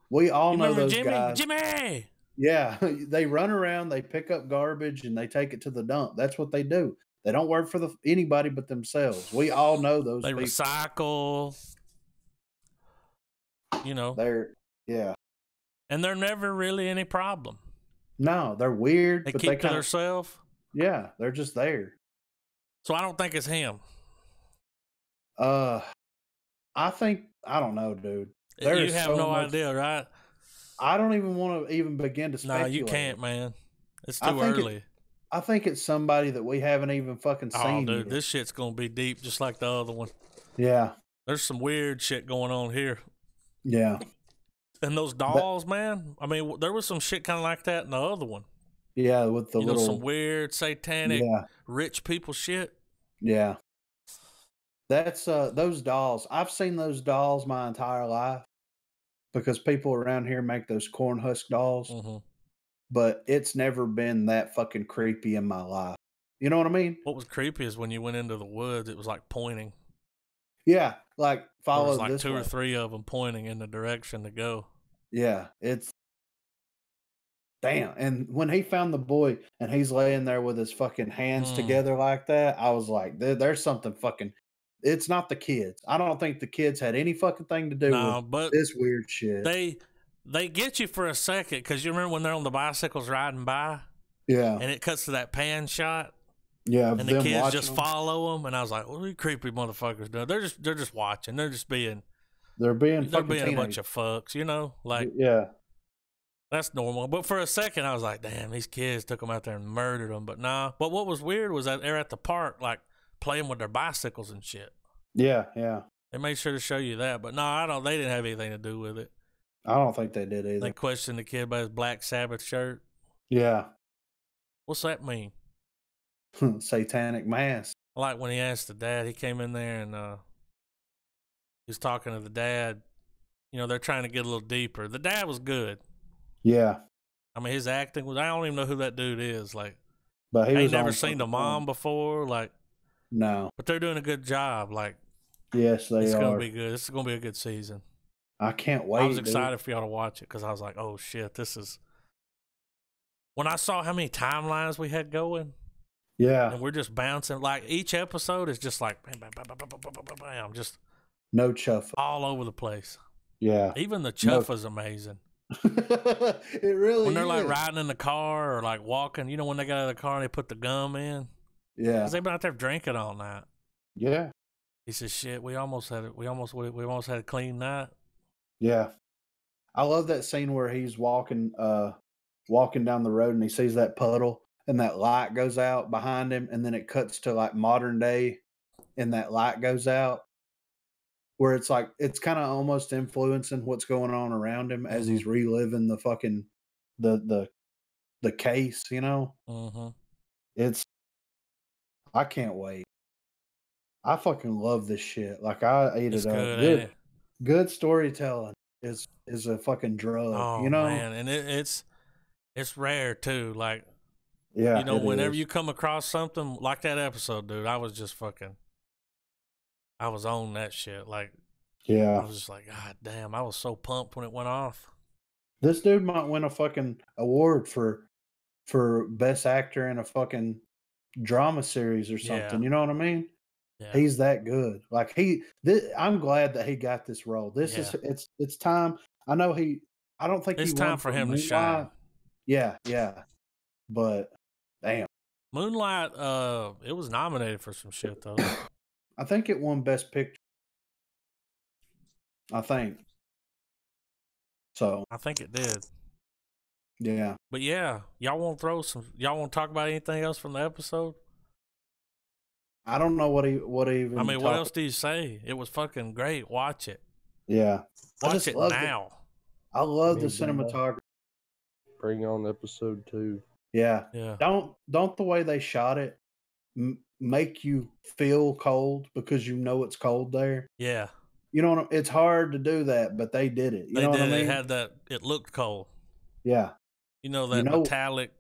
We all You know remember those Jimmy? guys. Jimmy! Yeah, they run around, they pick up garbage, and they take it to the dump. That's what they do. They don't work for anybody but themselves. We all know those They people. recycle. Yeah. And they're never really any problem. No, they're weird, They but keep they to kind of themselves. they're just there. So I don't think it's him. I don't know, dude. You have no idea, right? I don't even want to even begin to No, speculate. you can't, man. It's I too think early. I think it's somebody that we haven't even fucking Oh, seen. dude, yet. this shit's gonna be deep, just like the other one. Yeah. There's some weird shit going on here. Yeah. And those dolls, man. I mean, there was some shit kind of like that in the other one. Yeah, with the little some weird satanic rich people shit. Yeah. That's those dolls. I've seen those dolls my entire life because people around here make those corn husk dolls. Mm-hmm. But it's never been that fucking creepy in my life. You know what I mean? What was creepy is when you went into the woods, it was like pointing. Yeah, like follow there was like this two way. or three of them pointing in the direction to go. Yeah, it's damn. And when he found the boy and he's laying there with his fucking hands together like that, I was like, there's something fucking. It's not the kids. I don't think the kids had any fucking thing to do with this weird shit. They get you for a second because you remember when they're on the bicycles riding by? Yeah. And it cuts to that pan shot. Yeah. And the kids just follow them. And I was like, what are you creepy motherfuckers doing? They're just watching. They're being a bunch of fucks, like, yeah, that's normal. But for a second, I was like, damn, these kids took them out there and murdered them. But nah. But what was weird was that they're at the park, like, playing with their bicycles and shit. Yeah, yeah. They made sure to show you that. But no, they didn't have anything to do with it. I don't think they did either. They questioned the kid about his Black Sabbath shirt. Yeah. What's that mean? Satanic mass. Like when he asked the dad, he came in there and he was talking to the dad. They're trying to get a little deeper. The dad was good. Yeah. I mean, his acting was, I don't even know who that dude is. Like, but I ain't never seen the mom before. Like, no. But they're doing a good job. Like, yes, they are. It's going to be good. This is going to be a good season. I can't wait. I was excited for y'all to watch it because I was like, oh, shit, this is. When I saw how many timelines we had going. Yeah. And we're just bouncing. Like, each episode is just like, bam, bam, bam, bam, bam, bam, bam, bam, just. No chuff. All over the place. Yeah. Even the chuff is amazing. It really when they're is. like riding in the car or like walking, when they got out of the car and they put the gum in. Yeah. Because they've been out there drinking all night. Yeah. He says, shit, we almost had a clean night. Yeah. I love that scene where he's walking down the road and he sees that puddle and that light goes out behind him, and then it cuts to like modern day and that light goes out, where it's like it's kind of almost influencing what's going on around him as he's reliving the fucking the case, you know. It's I can't wait. I fucking love this shit. Like I ate It's it up. good, ain't it? Good storytelling is a fucking drug, Oh you know. man, and it's rare too. Like, Yeah, you know, it whenever is. you come across something like that episode, dude, I was just fucking, I was on that shit. Like, I Yeah, was just like, God damn, I was so pumped when it went off. this dude might win a fucking award for best actor in a fucking drama series or something. Yeah. You know what I mean? Yeah. He's that good. Like I'm glad that he got this role. This is Yeah. it's time. I know I don't think he It's won time for for him to shine. Moonlight. Yeah, yeah. But damn, Moonlight, it was nominated for some shit though. I think it won Best Picture. I think so. I think it did. Yeah. But yeah, y'all want to talk about anything else from the episode? I don't know what even. I mean, what else do you say? It was fucking great. Watch it. Yeah. Watch it now. I love the cinematography. Bring on episode 2. Yeah. Yeah. Don't the way they shot it make you feel cold because you know it's cold there. Yeah. You know, it's hard to do that, but they did it. You know what I mean? It had that. It looked cold. Yeah. You know that metallic.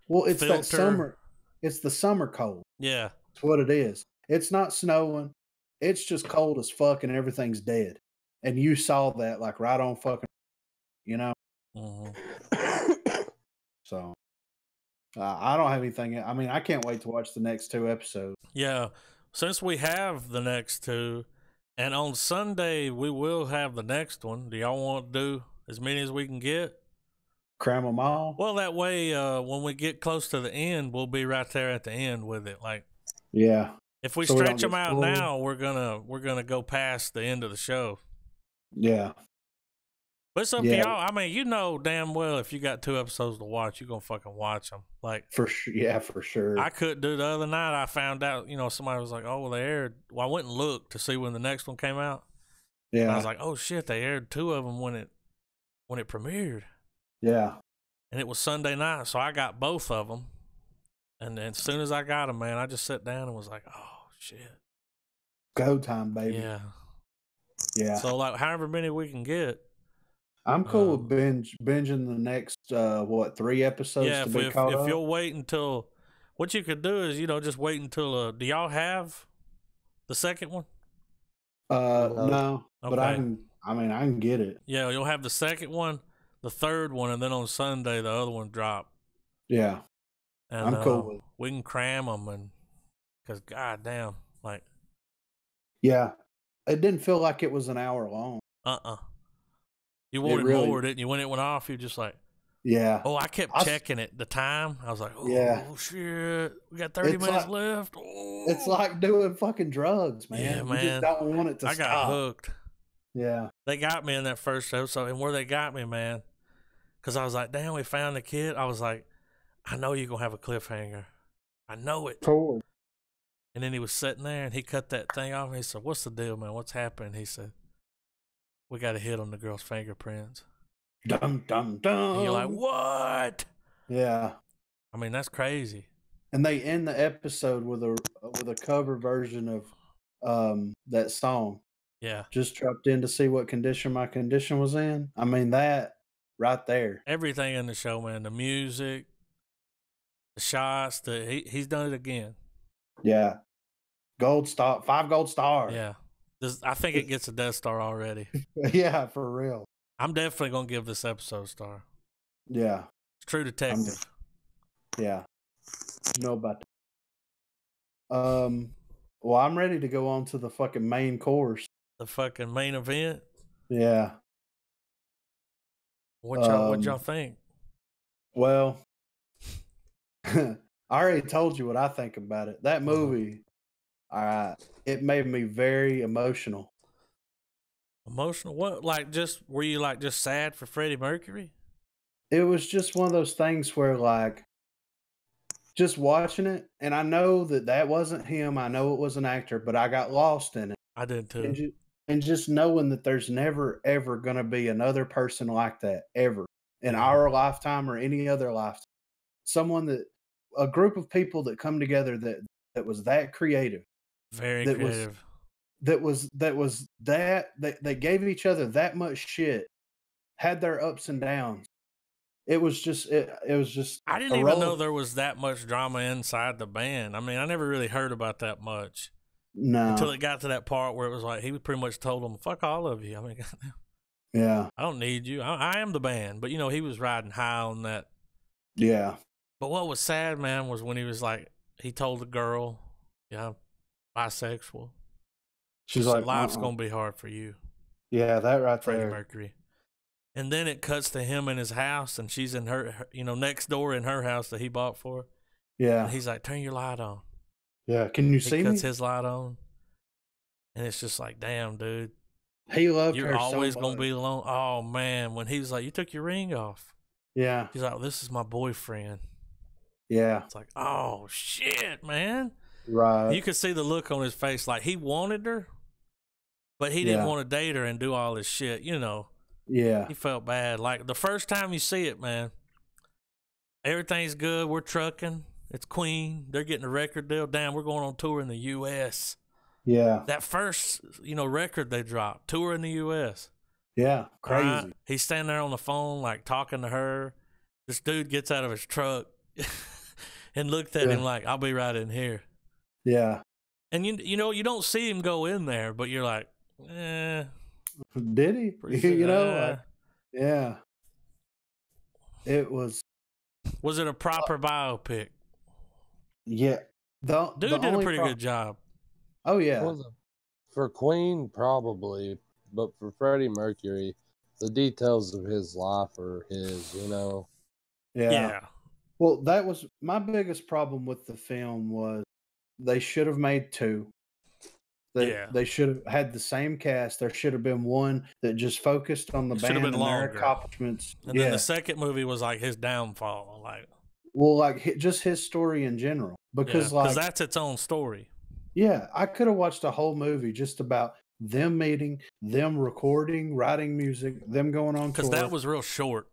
Well, it's filter. that summer. It's the summer cold. Yeah. That's what it is. It's not snowing. It's just cold as fuck and everything's dead. And you saw that like right on fucking, you know? So I don't have anything. I mean, I can't wait to watch the next 2 episodes. Yeah. Since we have the next 2, and on Sunday we will have the next one, do y'all want to do as many as we can get? Cram them all? Well, that way when we get close to the end, we'll be right there at the end with it. Like, yeah. If we stretch them out now, we're gonna go past the end of the show. Yeah. But it's up to y'all. I mean, you know damn well if you got 2 episodes to watch, you're gonna fucking watch them. Like, for sure. Yeah, for sure. I couldn't do the other night. I found out, you know, somebody was like, "Oh, well, they aired." Well, I went and looked to see when the next one came out. Yeah. And I was like, "Oh shit, they aired 2 of them when it premiered." Yeah. And it was Sunday night, so I got both of them. And then as soon as I got them, man, I just sat down and was like, "Oh shit, go time, baby." Yeah. Yeah. So like, however many we can get. I'm cool with binging the next 3 episodes to be caught up. If you'll wait until, what you could do is, you know, just wait until. Do y'all have the second one? No, okay. But I can get it. Yeah, you'll have the second one, the third one, and then on Sunday the other one drop. Yeah, and I'm cool with it. We can cram them, and because goddamn, like. Yeah, it didn't feel like it was an hour long. You wanted more, didn't you? When it went off, you're just like, yeah. Oh, I kept checking it, the time. I was like, oh, shit. We got 30 minutes left. Oh. It's like doing fucking drugs, man. Yeah, man. You just don't want it to stop. I got hooked. Yeah. They got me in that first episode. And where they got me, man, because I was like, damn, we found the kid. I was like, I know you're going to have a cliffhanger. I know it. Cool. And then he was sitting there, and he cut that thing off, and he said, what's the deal, man? What's happening? He said, we got a hit on the girl's fingerprints. Dum, dum, dum. And you're like, what? Yeah. I mean, that's crazy. And they end the episode with a cover version of that song. Yeah. Just dropped in to see what condition my condition was in. I mean, that right there. Everything in the show, man. The music, the shots, he's done it again. Yeah. 5 gold stars. Yeah. I think it gets a Death Star already. Yeah, for real. I'm definitely going to give this episode a star. Yeah. It's True Detective. Yeah. You know about that. Well, I'm ready to go on to the fucking main course. The fucking main event? Yeah. What y'all think? Well, I already told you what I think about it. That movie, all right, it made me very emotional. Emotional? What? Like, just were you like just sad for Freddie Mercury? It was just one of those things where, like, just watching it, and I know that that wasn't him. I know it was an actor, but I got lost in it. I did too. And just knowing that there's never, ever going to be another person like that, ever, in our lifetime or any other lifetime. Someone that, a group of people that come together that was that creative. Very that creative. They gave each other that much shit, had their ups and downs. It was just I didn't even know there was that much drama inside the band. I mean, I never really heard about that much. No. Until it got to that part where it was like he pretty much told them, "Fuck all of you." I mean, yeah, I don't need you. I am the band, but he was riding high on that. Yeah. But what was sad, man, was when he was like, he told the girl, "Yeah, bisexual." She's like, "Life's gonna be hard for you." Yeah, that right Freddie there. Mercury. And then it cuts to him in his house, and she's in her next door in her house that he bought for her. Yeah. And he's like, "Turn your light on." Yeah, can you see me? He cuts his light on, and it's just like, damn, dude. He loved her You're always so gonna much. be alone. Oh man, when he was like, "You took your ring off." Yeah. He's like, "Oh, this is my boyfriend." Yeah. It's like, oh shit, man. Right. You could see the look on his face, like he wanted her, but he didn't want to date her and do all this shit. Yeah. He felt bad. Like the first time you see it, man, everything's good. We're trucking. It's Queen. They're getting a record deal. Damn, we're going on tour in the U.S. Yeah. That first, record they dropped, tour in the U.S. Yeah. Crazy. Right? He's standing there on the phone, like talking to her. This dude gets out of his truck and looked at him like, "I'll be right in here." Yeah. And you don't see him go in there, but you're like, eh. Did he? Yeah. It was. Was it a proper biopic? Yeah. Dude did a pretty good job. Oh yeah. For Queen, probably, but for Freddie Mercury, the details of his life are his. Yeah. Well, that was my biggest problem with the film was they should have made two. They should have had the same cast. There should have been one that just focused on the band and their accomplishments. And then the second movie was like his downfall. Just his story in general. Because that's its own story. Yeah, I could have watched a whole movie just about them meeting, them recording, writing music, them going on tour. Because that was real short.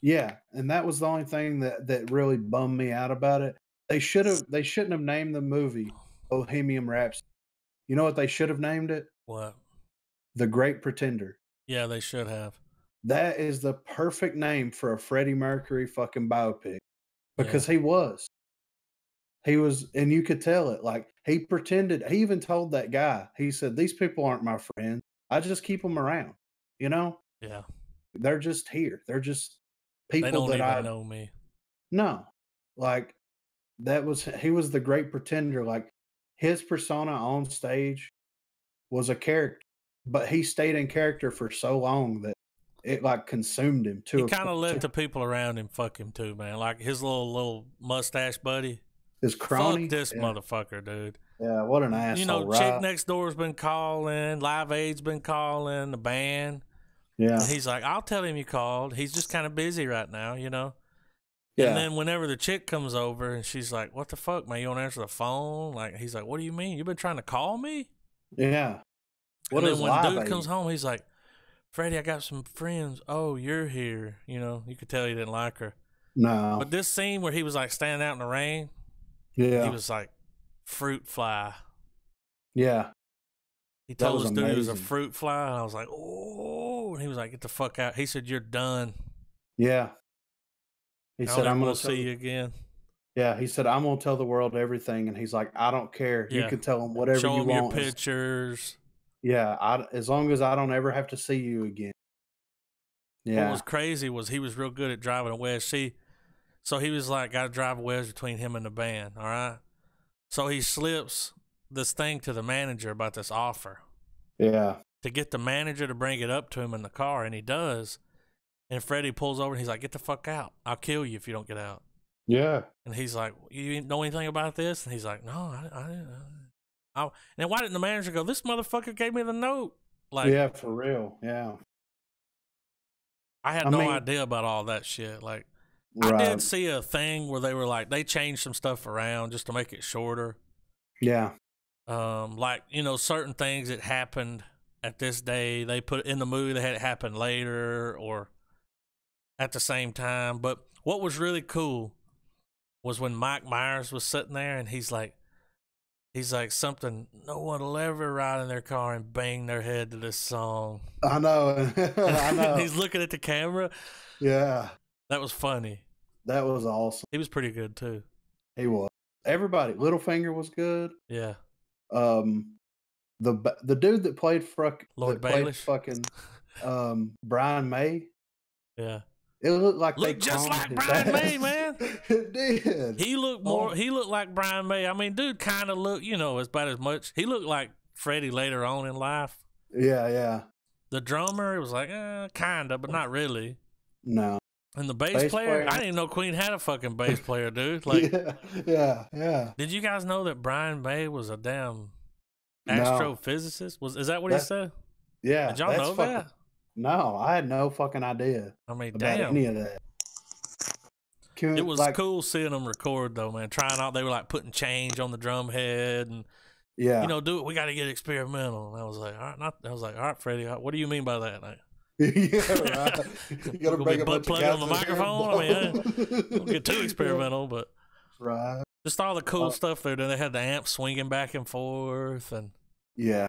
Yeah, and that was the only thing that really bummed me out about it. They shouldn't have named the movie Bohemian Rhapsody. You know what they should have named it? What? The Great Pretender. Yeah, they should have. That is the perfect name for a Freddie Mercury fucking biopic. Because he was. He was, and you could tell it. Like, he pretended, he even told that guy, he said, "These people aren't my friends. I just keep them around." Yeah. They're just here. They're just people they don't even know me. No. Like, he was the great pretender. Like, his persona on stage was a character, but he stayed in character for so long that it like consumed him too. He kind of let the people around him fuck him too, man. Like his little mustache buddy. His crony. Fuck this motherfucker, dude. Yeah, what an asshole, right? Chick Next Door's been calling, Live Aid's been calling, the band. Yeah. And he's like, "I'll tell him you called. He's just kind of busy right now, Yeah. And then whenever the chick comes over and she's like, "What the fuck, man? You don't answer the phone?" Like, he's like, "What do you mean? You've been trying to call me?" Yeah. And then when the dude comes home, he's like, "Freddie, I got some friends." "Oh, you're here." You could tell he didn't like her. No. But this scene where he was like standing out in the rain, yeah, he was like, "Fruit fly." Yeah. He told this dude he was a fruit fly, and I was like, "Oh!" And he was like, "Get the fuck out." He said, "You're done." Yeah. He said, "I'm gonna see you again." Yeah, he said, "I'm gonna tell the world everything," and he's like, "I don't care. You can tell them whatever Show you them want." Your pictures. Yeah, as long as I don't ever have to see you again. Yeah. What was crazy was he was real good at driving a wedge. So he was like, got to drive a wedge between him and the band. All right. So he slips this thing to the manager about this offer. Yeah. To get the manager to bring it up to him in the car, and he does. And Freddie pulls over and he's like, "Get the fuck out. I'll kill you if you don't get out." Yeah. And he's like, "You know anything about this?" And he's like, "No, I didn't. And then why didn't the manager go, 'This motherfucker gave me the note. Like, yeah, for real. Yeah. I had I no mean, idea about all that shit. Like, I right. did see a thing where they were like, they changed some stuff around just to make it shorter. Yeah. Like, you know, certain things that happened at this day, they put in the movie, they had it happen later or at the same time. But what was really cool was when Mike Myers was sitting there and he's like something, no one will ever ride in their car and bang their head to this song. I know. I know. And he's looking at the camera. Yeah. That was funny. That was awesome. He was pretty good too. He was. Everybody. Littlefinger was good. Yeah. The dude that played Lord played Baelish. fucking Brian May. Yeah. It looked like they Looked just cloned like his Brian ass. May, man. It did. He looked like Brian May. I mean, dude kind of looked, you know, about as much. He looked like Freddie later on in life. Yeah, yeah. The drummer, it was like, kind of, but not really. No. And the bass player, I didn't even know Queen had a fucking bass player, dude. Like, yeah. Did you guys know that Brian May was a damn No. astrophysicist? Is that what he said? Yeah. Did y'all know that? No, I had no fucking idea. I mean, about damn. any of that. It was cool seeing them record though, man. Trying out, they were like putting change on the drum head and yeah, you know, we got to get experimental. And I was like, all right, Freddie, what do you mean by that? Like, yeah, right. You got to bring a butt bunch of plug guys on the microphone. I mean, don't get too experimental, but right. Just all the cool stuff there. They had the amp swinging back and forth, and yeah.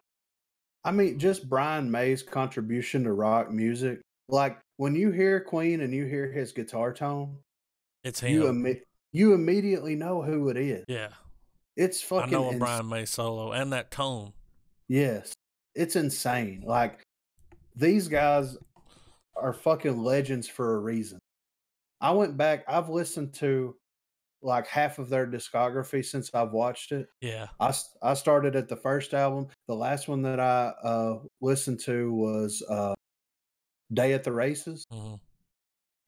I mean, just Brian May's contribution to rock music. Like when you hear Queen and you hear his guitar tone, it's him. You immediately know who it is. Yeah, it's fucking. I know a Brian May solo and that tone. Yes, it's insane. Like these guys are fucking legends for a reason. I went back. I've listened to like half of their discography since I've watched it. Yeah. I started at the first album. The last one that I listened to was Day at the Races. Mm-hmm.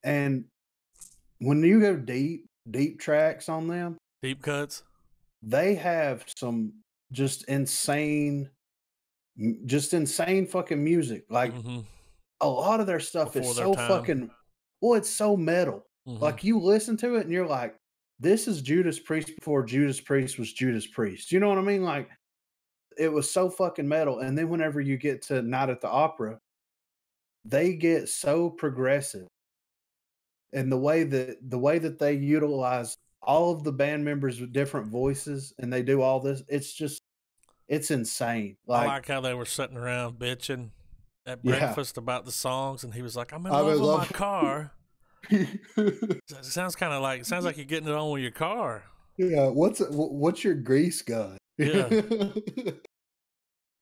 And when you go deep tracks on them, deep cuts, they have some just insane fucking music. Like a lot of their stuff is so fucking, well, it's so metal. Mm-hmm. Like you listen to it and you're like, this is Judas Priest before Judas Priest was Judas Priest. You know what I mean? Like it was so fucking metal. And then whenever you get to Night at the Opera, they get so progressive. And the way that they utilize all of the band members with different voices and they do all this, it's insane. Like, I like how they were sitting around bitching at breakfast about the songs, and he was like, I'm in love with my car. Sounds like you're getting it on with your car. Yeah, what's your grease gun? Yeah.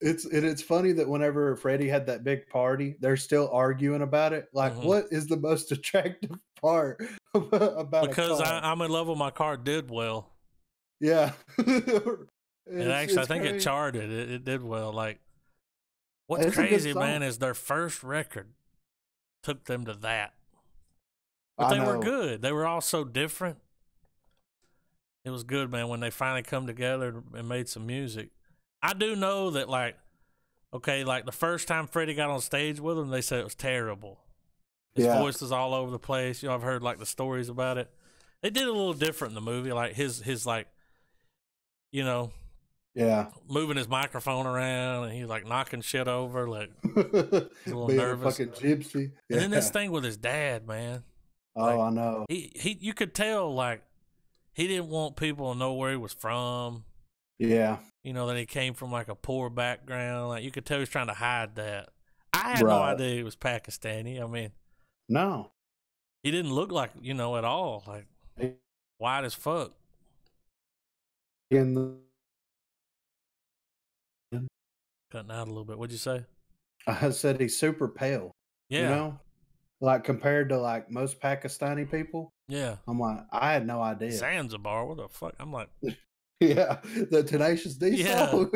It's funny that whenever Freddie had that big party, they're still arguing about it. Like, what is the most attractive part about because a car? I'm in love with my car did well. Yeah. And actually, I think it charted. It did well. Like, what's crazy, man, is their first record took them to that. But they were good. They were all so different. It was good, man, when they finally come together and made some music. I do know that, like the first time Freddie got on stage with them, they said it was terrible. His voice was all over the place. You know, I've heard, like, the stories about it. They did a little different in the movie. Like, his like, you know, moving his microphone around, and he's, like, knocking shit over, like, he's a little nervous. A fucking gypsy. Yeah. And then this thing with his dad, man. Oh, like, I know. You could tell, like, he didn't want people to know where he was from. Yeah. You know, that he came from, like, a poor background. Like, you could tell he was trying to hide that. I had no idea he was Pakistani. I mean, no. He didn't look like, you know, at all. Like, white as fuck. Cutting out a little bit. What'd you say? I said he's super pale. Yeah. You know? Like, compared to, like, most Pakistani people. Yeah. I'm like, I had no idea. Zanzibar, what the fuck? I'm like... Yeah, the Tenacious D song.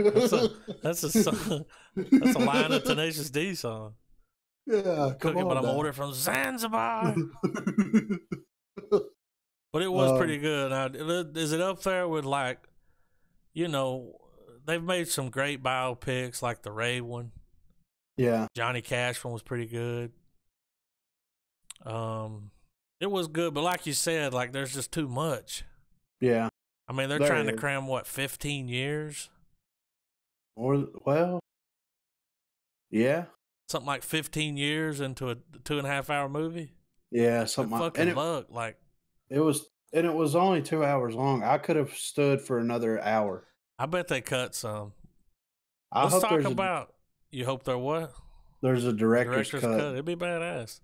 That's a song. That's a line of Tenacious D song. Yeah, cooking, but I'm ordered from Zanzibar. But it was pretty good. Now, is it up there with, like, you know, they've made some great biopics, like the Ray one. Yeah. Johnny Cash one was pretty good. It was good, but like you said, like there's just too much. Yeah. I mean, they're There trying to is. cram what 15 years, Or well, yeah. something like 15 years into a 2.5 hour movie. Yeah, Good something like, fucking luck. Like it was only 2 hours long. I could have stood for another hour. I bet they cut some. I Let's hope talk about. You hope they're what? there's a director's Director's cut. cut. It'd be badass.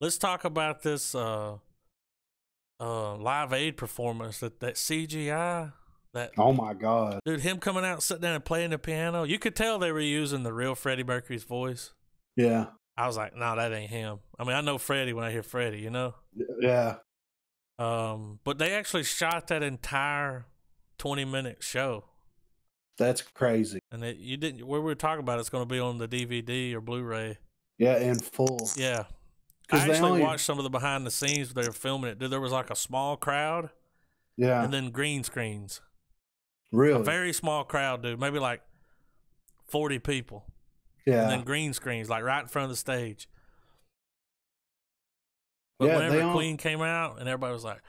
Let's talk about this Live Aid performance. That CGI. That Oh my god. dude, him coming out, sitting down and playing the piano. You could tell they were using the real Freddie Mercury's voice. Yeah. I was like, no, that ain't him. I mean, I know Freddie when I hear Freddie, you know. Yeah. But they actually shot that entire 20-minute show. That's crazy. And you didn't. Where we were talking about, it's going to be on the DVD or Blu-ray. Yeah, in full. Yeah, 'Cause I they actually only- watched some of the behind the scenes where they were filming it. Dude, there was like a small crowd, Yeah. and then green screens. Really? A very small crowd, dude. Maybe like 40 people, yeah. and then green screens like right in front of the stage. But Yeah, whenever they all- Queen came out, and everybody was like,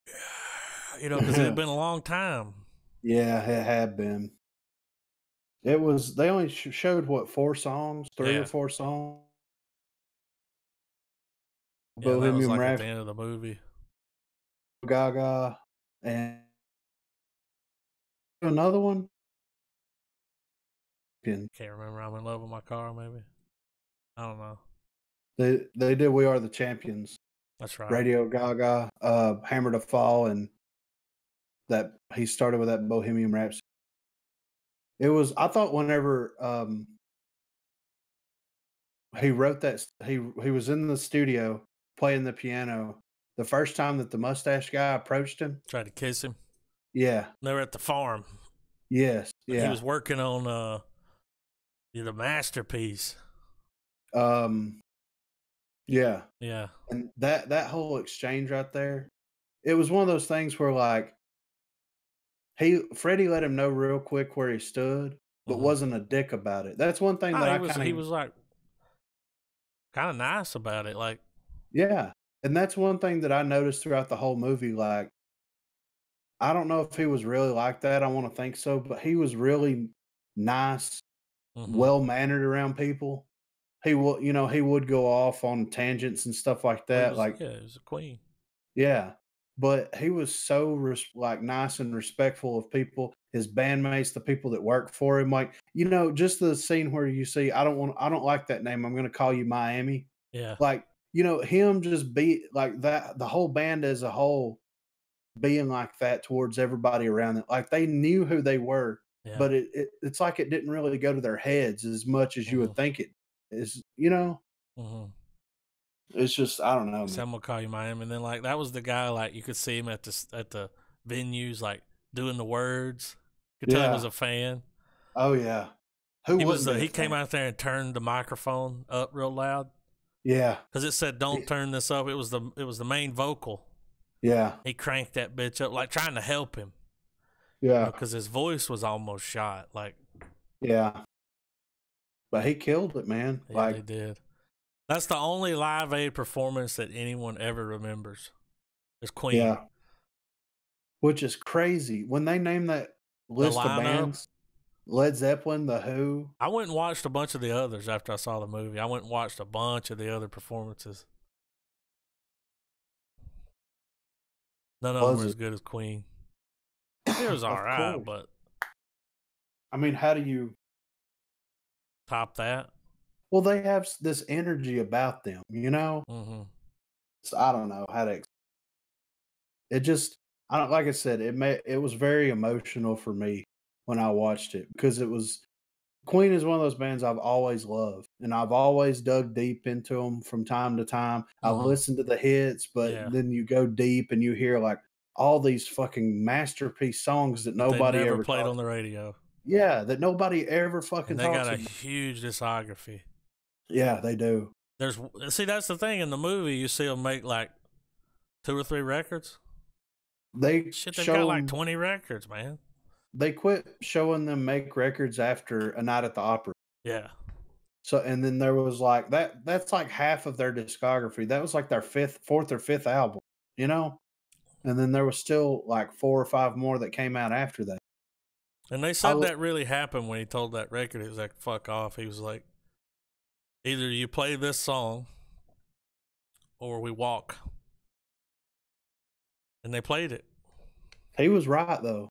yeah, you know, because it had been a long time. Yeah, it had been. It was. They only showed what 4 songs, 3 Yeah. or 4 songs. Yeah, that was Bohemian like at the Rhapsody, end of the movie. Gaga, and another one. And Can't remember. I'm in love with my car, maybe. I don't know. they did "We Are the Champions." That's right. Radio Gaga, "Hammer to Fall," and that he started with that Bohemian Rhapsody. It was. I thought whenever he wrote that, he was in the studio playing the piano. The first time that the mustache guy approached him, Tried to kiss him. yeah, They were at the farm. yes, And yeah. he was working on the masterpiece. Yeah, Yeah. and that whole exchange right there, it was one of those things where like Freddie let him know real quick where he stood, but Mhm. wasn't a dick about it. That's one thing No, that he was like kind of nice about it. Like, yeah, and that's one thing that I noticed throughout the whole movie. Like, I don't know if he was really like that. I want to think so, but he was really nice, mhm. well mannered around people. He would, he would go off on tangents and stuff like Well, that. Like, yeah, he was a queen. yeah, but he was so like nice and respectful of people, his bandmates, the people that work for him. Like, just the scene where you see, I don't like that name. I'm going to call you Miami. Yeah. Like, him just be like that. The whole band as a whole being like that towards everybody around them. Like they knew who they were, Yeah. but it's like it didn't really go to their heads as much as you would think it is. Mm-hmm. It's just, I don't know, So man. I'm gonna call you Miami, and then like that was the guy. Like you could see him at the venues, like doing the words. You could tell he was a fan. Oh yeah. Who He was was. He came out there and turned the microphone up real loud. Yeah. Because it said, "Don't turn this up." It was the main vocal. Yeah. He cranked that bitch up, like trying to help him. Yeah. Because his voice was almost shot. Like, yeah. But he killed it, man. yeah, like they did. That's the only Live Aid performance that anyone ever remembers. Is Queen. Yeah. Which is crazy. When they name that list of bands, Led Zeppelin, The Who. I went and watched a bunch of the others after I saw the movie. I went and watched a bunch of the other performances. None of them were as good as Queen. It was all right, course. but I mean, how do you top that? Well, they have this energy about them, Mm-hmm. So I don't know how to. It just, I don't, like I said, it was very emotional for me when I watched it because Queen is one of those bands I've always loved, and I've always dug deep into them from time to time. I listen to the hits, but then you go deep and you hear like all these fucking masterpiece songs that nobody ever played on the radio. Yeah, that nobody ever fucking. And they got a huge discography. Yeah, they do. That's the thing in the movie. You see them make like 2 or 3 records. They've got like 20 records, man. They quit showing them make records after A Night at the Opera. Yeah. So, and then there was like that's like half of their discography. That was like their fourth or fifth album, you know? And then there was still like 4 or 5 more that came out after that. And they said that really happened when he told that record. He was like, fuck off. He was like, either you play this song or we walk. And they played it. He was right, though.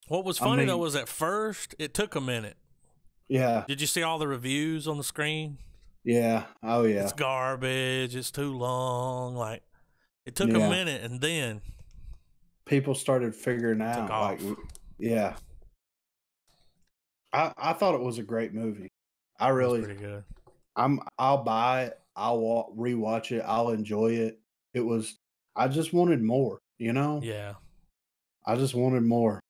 What was funny, though, was at first, it took a minute. Yeah. Did you see all the reviews on the screen? Yeah. Oh, yeah. It's garbage. It's too long. Like, it took a minute, and then people started figuring out. Like, yeah. I thought it was a great movie. I really, pretty good. I'll buy it. I'll rewatch it. I'll enjoy it. It was. I just wanted more. You know. Yeah. I just wanted more.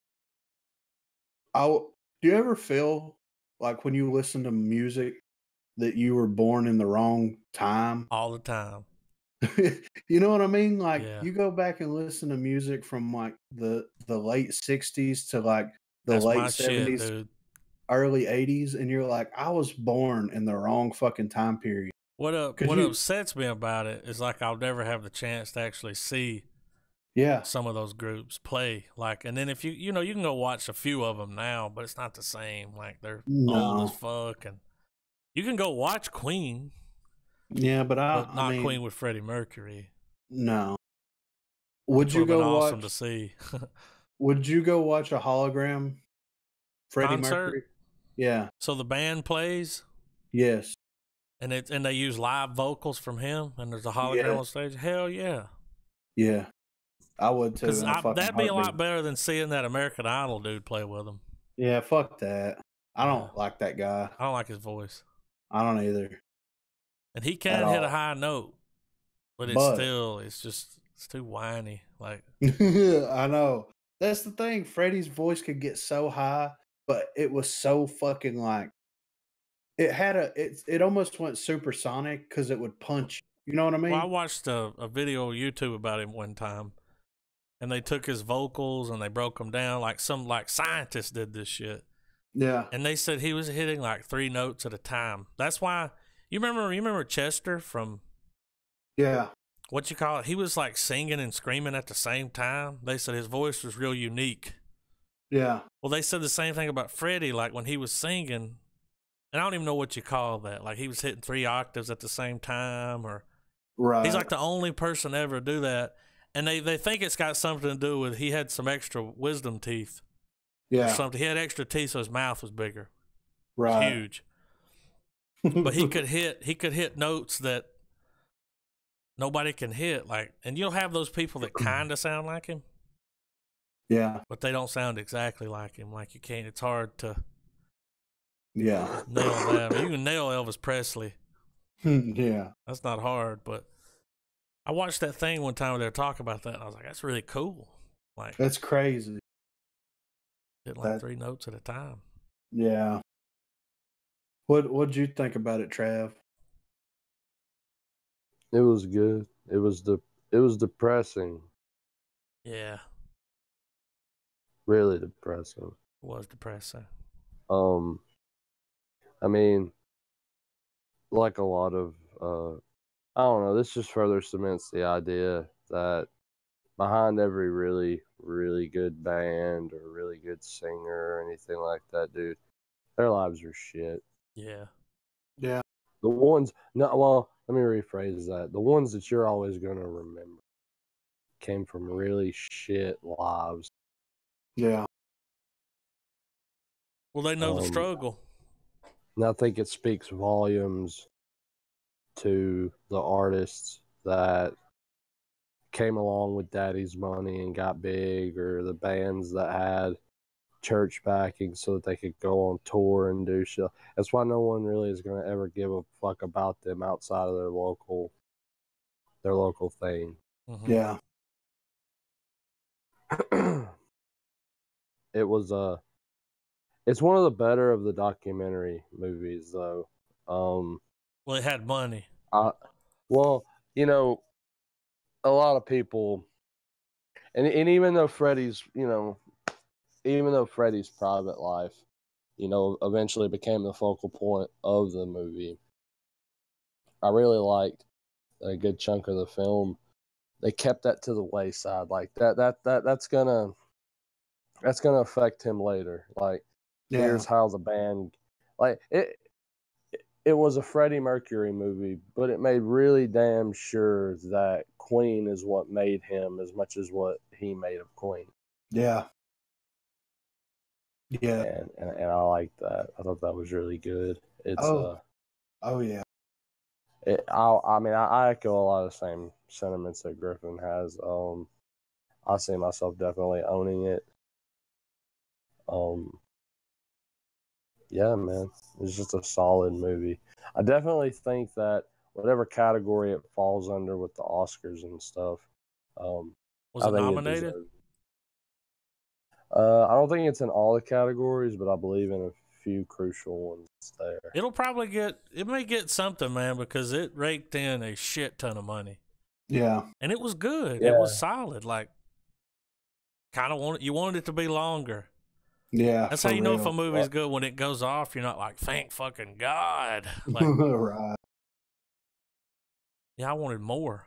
Do you ever feel like when you listen to music that you were born in the wrong time? All the time. You know what I mean? Like you go back and listen to music from like the late 60s to like the late 70s, early 80s, and you're like, I was born in the wrong fucking time period. What upsets me about it is like I'll never have the chance to actually see some of those groups play. Like, and then if you know, you can go watch a few of them now, but it's not the same. Like they're old as fuck, and you can go watch Queen. Yeah, but not I mean, Queen with Freddie Mercury. No. Would you go watch? Awesome to see. Would you go watch a hologram Freddie Mercury? Yeah. So the band plays. Yes. And they use live vocals from him, and there's a hologram on stage. Hell yeah. Yeah. I would too. Because that'd be a lot better than seeing that American Idol dude play with him. Yeah, fuck that. I don't like that guy. I don't like his voice. I don't either. And he can hit a high note, but it's too whiny. Like I know. That's the thing. Freddie's voice could get so high, but it was so fucking like it almost went supersonic because it would punch. You know what I mean? Well, I watched a video on YouTube about him one time. And they took his vocals and they broke them down like some scientists did this shit. Yeah. And they said he was hitting like 3 notes at a time. That's why you remember Chester from what you call it? He was like singing and screaming at the same time. They said his voice was real unique. Yeah. Well, they said the same thing about Freddie, like when he was singing, and I don't even know what you call that. Like he was hitting 3 octaves at the same time, or he's like the only person to ever do that. And they think it's got something to do with he had some extra wisdom teeth. Yeah. Or something. He had extra teeth, so his mouth was bigger. Right. It was huge. But he could hit notes that nobody can hit. Like, and you'll have those people that kind of sound like him. Yeah. But they don't sound exactly like him. Like you can't. It's hard to. Yeah. Nail that. I mean, you can nail Elvis Presley. Yeah. That's not hard, but. I watched that thing one time where they were talking about that, and I was like, that's really cool. Like that's crazy. Hit like 3 notes at a time. Yeah. What'd you think about it, Trav? It was good. It was depressing. Yeah. Really depressing. It was depressing. I mean, like a lot of I don't know. This just further cements the idea that behind every really, really good band or really good singer or anything like that, dude, their lives are shit. Yeah. Yeah. The ones, let me rephrase that. The ones that you're always going to remember came from really shit lives. Yeah. Well, they know the struggle. And I think it speaks volumes to the artists that came along with daddy's money and got big, or the bands that had church backing so that they could go on tour and do shit. That's why no one really is going to ever give a fuck about them outside of their local thing. Mm-hmm. Yeah. It's one of the better of the documentary movies, though. Well, it had money. Well, you know, a lot of people, and even though Freddie's, private life eventually became the focal point of the movie. I really liked a good chunk of the film. They kept that to the wayside. Like that's gonna affect him later. Like, here's how the band, like it was a Freddie Mercury movie, but it made really damn sure that Queen is what made him as much as what he made of Queen. Yeah. And I liked that. I thought that was really good. It's oh yeah. I echo a lot of the same sentiments that Griffin has. I see myself definitely owning it. Yeah, man, it's just a solid movie. I definitely think that whatever category it falls under with the Oscars and stuff, was I it think nominated? I don't think it's in all the categories, but I believe in a few crucial ones there. It may get something, man, because it raked in a shit ton of money. Yeah. And it was good. Yeah. It was solid. Like, you wanted it to be longer. Yeah. That's how you know if a movie's good, when it goes off. You're not like, thank fucking God. Like, right. Yeah, I wanted more.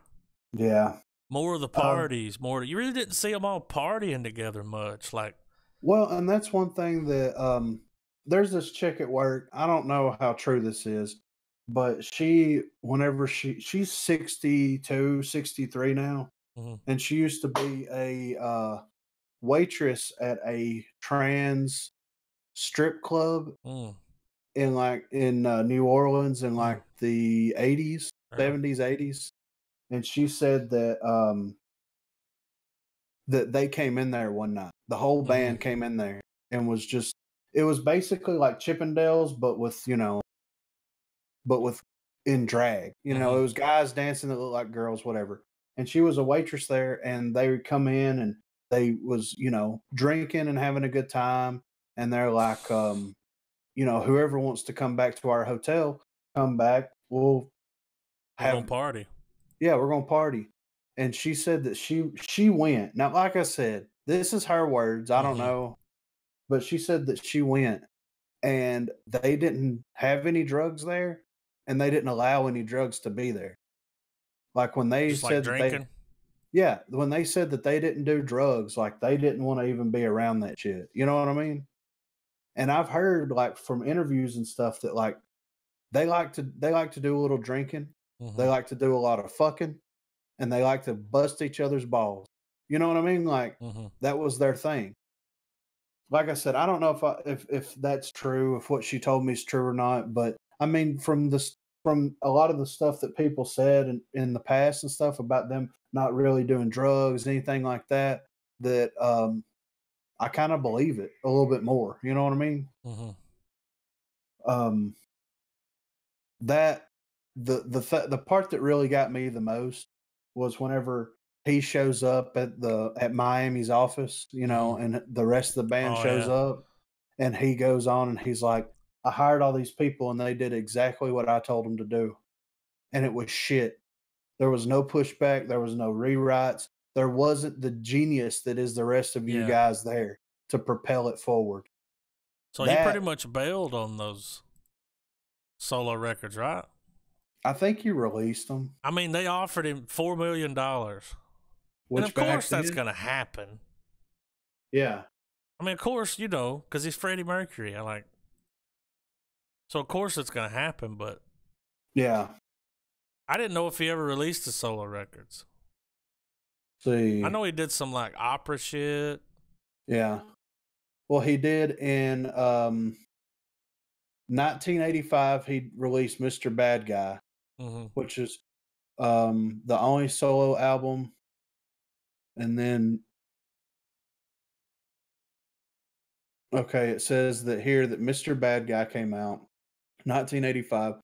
Yeah. More of the parties. You really didn't see them all partying together much. Like, well, and that's one thing that there's this chick at work. I don't know how true this is, but whenever she's 62, 63 now, and she used to be a waitress at a trans strip club in New Orleans in like the 80s, 70s, 80s. And she said that that they came in there one night. The whole band came in there and it was basically like Chippendales, but with in drag. It was guys dancing that looked like girls, whatever. And she was a waitress there, and they would come in and they was, drinking and having a good time. And they're like, whoever wants to come back to our hotel, come back. We're gonna party. Yeah, we're gonna party. And she said that she went. Now, like I said, this is her words. I don't know. But she said that she went and they didn't have any drugs there, and they didn't allow any drugs to be there. Like when they Just said like drinking? when they said that they didn't do drugs, like they didn't want to even be around that shit. You know what I mean? And I've heard like from interviews and stuff that like they like to do a little drinking. They like to do a lot of fucking, and they like to bust each other's balls. You know what I mean? Like that was their thing. Like I said, I don't know if that's true, if what she told me is true or not. But I mean, from a lot of the stuff that people said in the past and stuff about them not really doing drugs, anything like that, that I kind of believe it a little bit more. You know what I mean? That the part that really got me the most was whenever he shows up at Miami's office, and the rest of the band shows up, and he goes on and he's like, I hired all these people and they did exactly what I told them to do. And it was shit. There was no pushback. There was no rewrites. There wasn't the genius that is the rest of you guys there to propel it forward. So he pretty much bailed on those solo records, right? I think he released them. I mean, they offered him $4 million. And of course that's going to happen. Yeah. I mean, of course, because he's Freddie Mercury. So of course it's going to happen, but yeah, I didn't know if he ever released the solo records. See, I know he did some like opera shit. Yeah. Well, he did in 1985. He released Mr. Bad Guy, which is the only solo album. And then, okay, it says that here that Mr. Bad Guy came out 1985.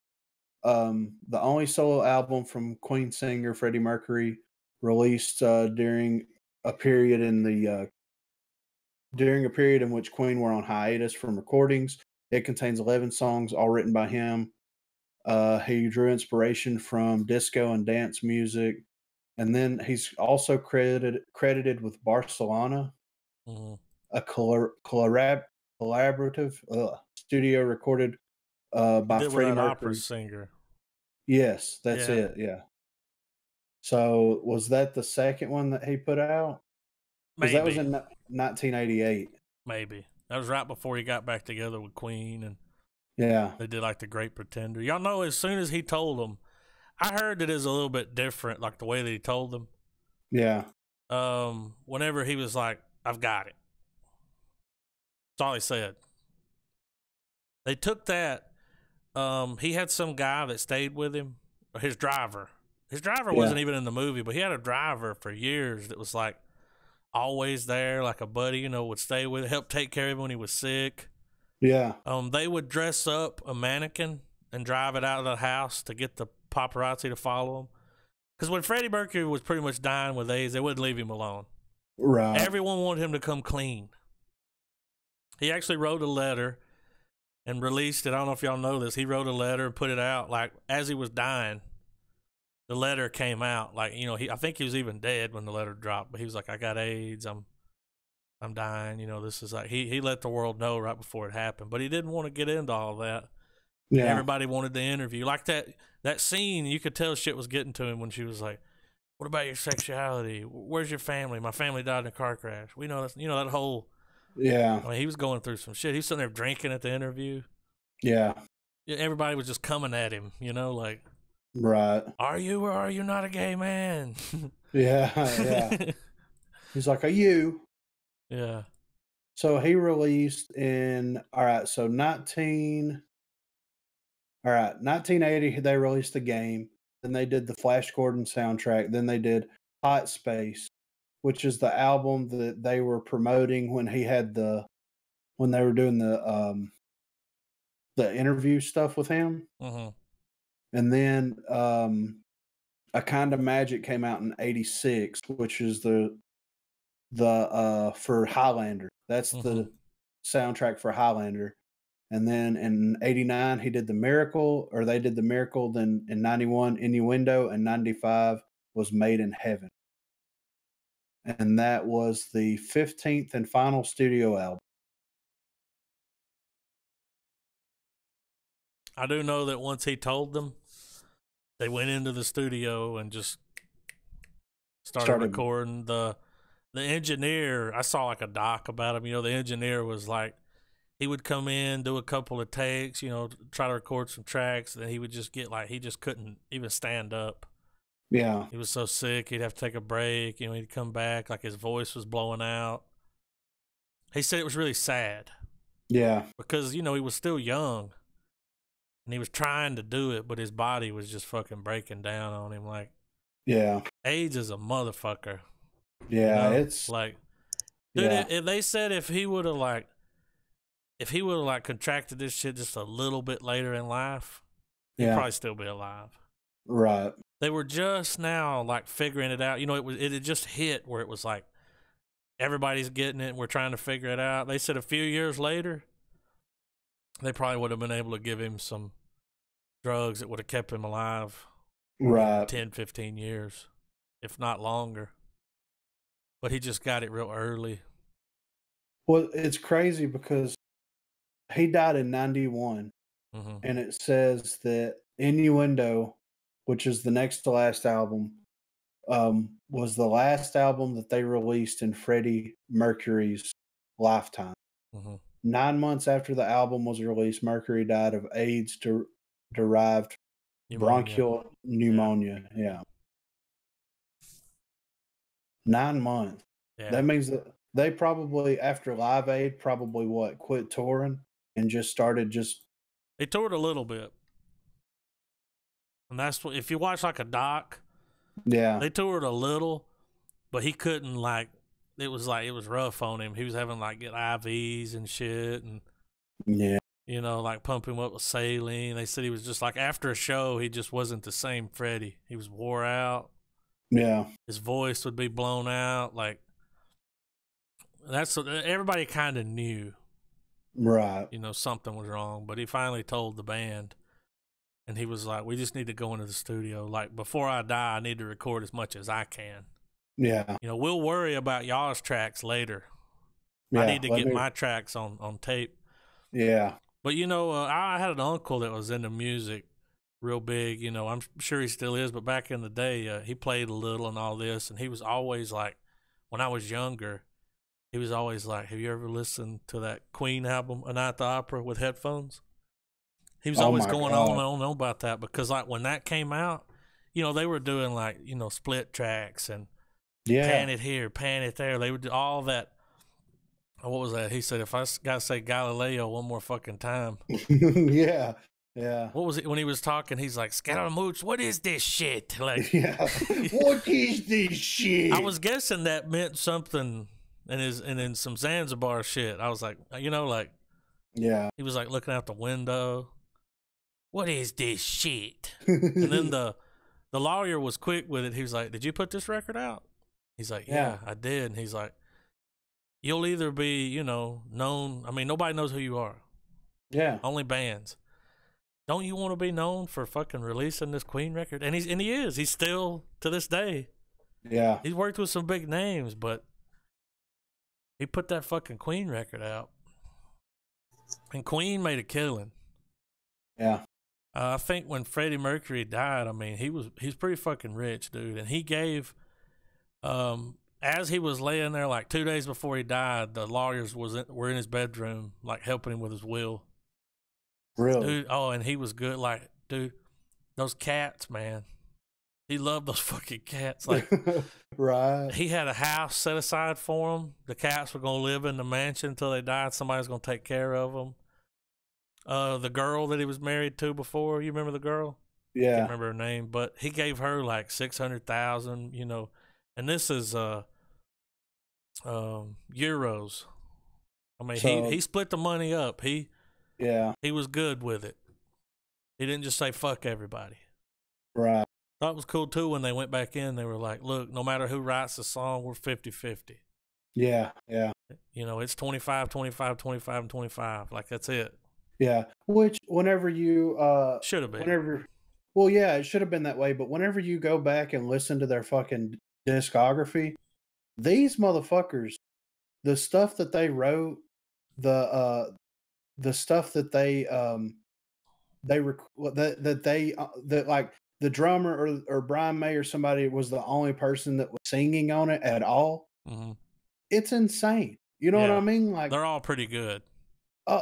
The only solo album from Queen singer Freddie Mercury, released during a period in which Queen were on hiatus from recordings. It contains 11 songs, all written by him. He drew inspiration from disco and dance music, and then he's also credited with Barcelona, a collaborative studio recorded He by did with Freddie that opera Mercury. singer. Yes, that's Yeah. it. Yeah. So was that the second one that he put out? Because that was Maybe. in 1988. Maybe. That was right before he got back together with Queen, and Yeah. they did like The Great Pretender. Y'all know, as soon as he told them, I heard that it's a little bit different, like the way that he told them. Yeah. Whenever he was like, "I've got it." That's all he said. They took that. He had some guy that stayed with him, or his driver. His driver wasn't even in the movie, but he had a driver for years that was like always there, like a buddy, would stay with him, help take care of him when he was sick. Yeah. They would dress up a mannequin and drive it out of the house to get the paparazzi to follow him. Because when Freddie Mercury was pretty much dying with AIDS, they wouldn't leave him alone. Right. Everyone wanted him to come clean. He actually wrote a letter and released it. I don't know if y'all know this. He wrote a letter and put it out, like, as he was dying. The letter came out, like, I think he was even dead when the letter dropped, but he was like, "I got AIDS. I'm dying. This is like," he let the world know right before it happened, but he didn't want to get into all that. Yeah. Everybody wanted the interview, like that scene. You could tell shit was getting to him when she was like, "What about your sexuality? Where's your family? My family died in a car crash." We know that whole. Yeah. I mean, he was going through some shit. He was sitting there drinking at the interview. Yeah. Everybody was just coming at him, like, right. "Are you or are you not a gay man?" Yeah. Yeah. He's like, "Are you?" Yeah. So he released in 1980 they released the game. Then they did the Flash Gordon soundtrack. Then they did Hot Space, which is the album that they were promoting when they were doing the interview stuff with him. Mm-hmm. And then A Kind of Magic came out in 86, which is the for Highlander. That's the soundtrack for Highlander. And then in 89 they did the Miracle. Then in 91 Innuendo, and 95 was Made in Heaven. And that was the 15th and final studio album. I do know that once he told them, they went into the studio and just started recording. The engineer, I saw like a doc about him. The engineer was like, he would come in, do a couple of takes, try to record some tracks. Then he would just get like, he just couldn't even stand up. Yeah. He was so sick, he'd have to take a break. He'd come back, like his voice was blowing out. He said it was really sad. Yeah. Because, he was still young. And he was trying to do it, but his body was just fucking breaking down on him. Like, yeah, AIDS is a motherfucker. Yeah, it's like, dude. If they said if he would have contracted this shit just a little bit later in life, he'd probably still be alive. Right. They were just now like figuring it out. It had just hit where it was like everybody's getting it and we're trying to figure it out. They said a few years later, they probably would have been able to give him some drugs that would have kept him alive. Right. 10, 15 years, if not longer. But he just got it real early. Well, it's crazy because he died in 91. And it says that Innuendo, which is the next to last album, was the last album that they released in Freddie Mercury's lifetime. 9 months after the album was released, Mercury died of AIDS-derived bronchial pneumonia. Yeah. 9 months. Yeah. That means that they probably, after Live Aid, quit touring and just started They toured a little bit. And that's what, if you watch like a doc, they toured a little, but he couldn't it was rough on him. He was having get IVs and shit and pump him up with saline. They said he was just after a show, he just wasn't the same Freddie. He was wore out. Yeah. His voice would be blown out. That's what everybody kind of knew. Right. Something was wrong, but he finally told the band. And he was like, "We just need to go into the studio. Before I die, I need to record as much as I can. Yeah. We'll worry about y'all's tracks later. Yeah, I need to get my tracks on tape." Yeah. But you know, I had an uncle that was into music real big. You know, I'm sure he still is. But back in the day, he played a little and all this, and he was always like, when I was younger, he was always like, "Have you ever listened to that Queen album, A Night at the Opera, with headphones?" He was Oh always my going God. on and on about that because, like, when that came out, you know, they were doing like, you know, split tracks and pan Yeah. it here, pan it there. They would do all that. What was that? He said, if I gotta say Galileo one more fucking time. Yeah. Yeah. What was it when he was talking? He's like, Scaramouche, what is this shit? Like, Yeah. What is this shit? I was guessing that meant something and then some Zanzibar shit. I was like, you know, like, Yeah. he was like looking out the window. What is this shit? And then the lawyer was quick with it. He was like, did you put this record out? He's like, yeah, I did. And he's like, you'll either be, you know, known. I mean, nobody knows who you are. Yeah. Only bands. Don't you want to be known for fucking releasing this Queen record? And he is. He's still to this day. Yeah. He's worked with some big names, but he put that fucking Queen record out. And Queen made a killing. Yeah. I think when Freddie Mercury died, I mean, he's pretty fucking rich, dude. And he gave, as he was laying there, like 2 days before he died, the lawyers were in his bedroom, like helping him with his will. Really? Dude, oh, and he was good. Like, dude, those cats, man. He loved those fucking cats. Like, right. he had a house set aside for them. The cats were gonna live in the mansion until they died. Somebody's gonna take care of them. The girl that he was married to before, you remember the girl? Yeah. Can't remember her name, but he gave her like 600,000. You know, and this is euros. I mean, So- he split the money up. Yeah. He was good with it. He didn't just say fuck everybody. Right. Thought it was cool too when they went back in. They were like, look, no matter who writes the song, we're 50-50. Yeah. Yeah. You know, it's 25, 25, 25, and 25. Like, that's it. Yeah. Which whenever you Should have been. well, yeah, it should have been that way, but whenever you go back and listen to their fucking discography, these motherfuckers, the stuff that they wrote, the stuff that that like the drummer or Brian May or somebody was the only person that was singing on it at all. Mm-hmm. It's insane. You know what I mean? Like, they're all pretty good.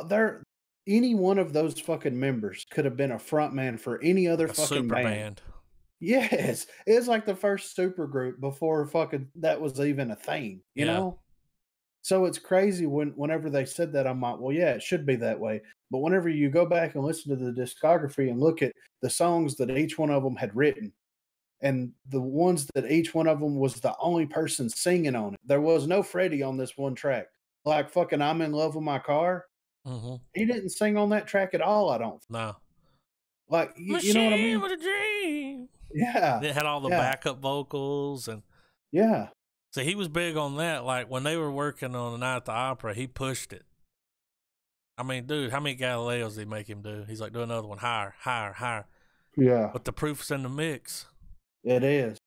they're any one of those fucking members could have been a front man for any other A fucking super band. band. Yes, it's like the first super group before fucking that was even a thing, you know? So it's crazy whenever they said that, I'm like, well, yeah, it should be that way. But whenever you go back and listen to the discography and look at the songs that each one of them had written and the ones that each one of them was the only person singing on it, there was no Freddie on this one track. Like fucking I'm in love with my car. Mm-hmm. He didn't sing on that track at all, I don't think. No. Like, you know what I mean? With a dream. Yeah. It had all the backup vocals and yeah. so he was big on that. Like when they were working on The Night at the Opera, he pushed it. I mean, dude, how many Galileos did he make him do? He's like, do another one, higher, higher, higher. Yeah. But the proof's in the mix. It is.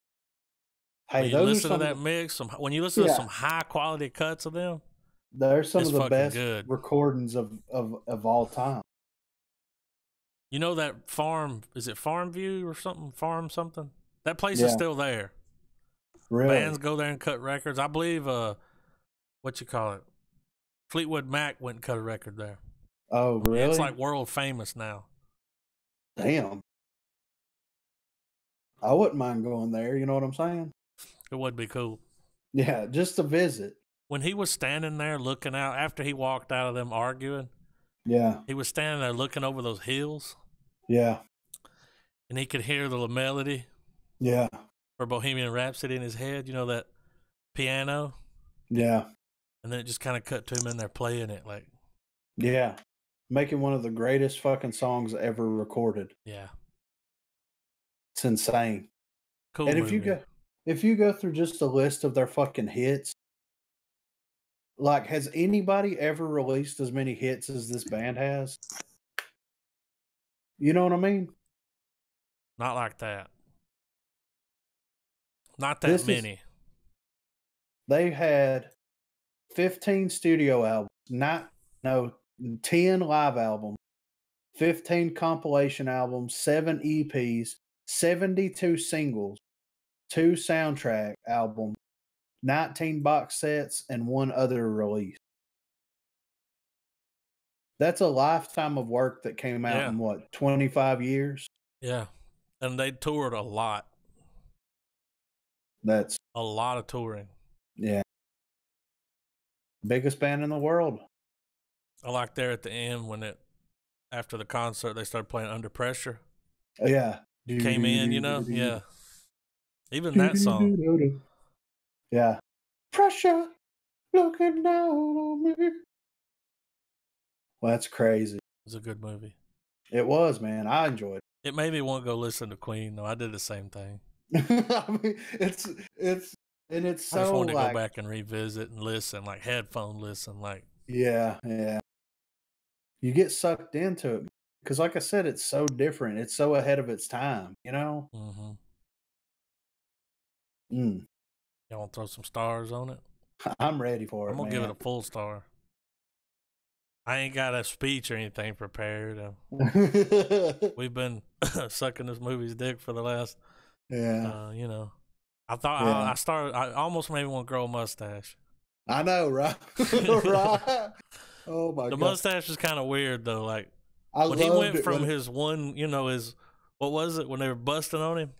Hey, when you listen to that mix, when you listen to some high quality cuts of them, they're some of the best recordings of all time. You know that is it Farm View or something? Farm something? That place is still there. Really? Bands go there and cut records. I believe, what you call it? Fleetwood Mac went and cut a record there. Oh, really? It's like world famous now. Damn. I wouldn't mind going there. You know what I'm saying? It would be cool. Yeah, just to visit. When he was standing there looking out, after he walked out of them arguing, he was standing there looking over those hills. Yeah. And he could hear the melody. Yeah. For Bohemian Rhapsody in his head, you know, that piano? Yeah. And then it just kind of cut to him in there playing it, like. Yeah. Making one of the greatest fucking songs ever recorded. Yeah. It's insane. Cool. And movie. if you go through just a list of their fucking hits, like, has anybody ever released as many hits as this band has? You know what I mean? Not like that. Not that many. They had 15 studio albums, 10 live albums, 15 compilation albums, 7 EPs, 72 singles, 2 soundtrack albums, 19 box sets, and 1 other release. That's a lifetime of work that came out Yeah. in what, 25 years? Yeah. And they toured a lot. That's A lot of touring. yeah. Biggest band in the world. I like there at the end when after the concert they started playing Under Pressure. Oh, yeah. Came in, you know? Yeah. Even that song. Yeah. Pressure looking down on me. Well, that's crazy. It was a good movie. It was, man. I enjoyed it. It made me want to go listen to Queen, though. I did the same thing. I mean, it's so I just wanted to go back and revisit and listen, like headphone listen, like yeah. You get sucked into it because, like I said, it's so different. It's so ahead of its time, you know. mm-hmm. Mm. Y'all want to throw some stars on it? I'm ready for it. I'm gonna give it a full star. I ain't got a speech or anything prepared. We've been sucking this movie's dick for the last, you know. I thought I almost made me want to grow a mustache. I know, right? Right. Oh my god. The mustache is kind of weird though. Like when he went from his one, you know, his what was it when they were busting on him?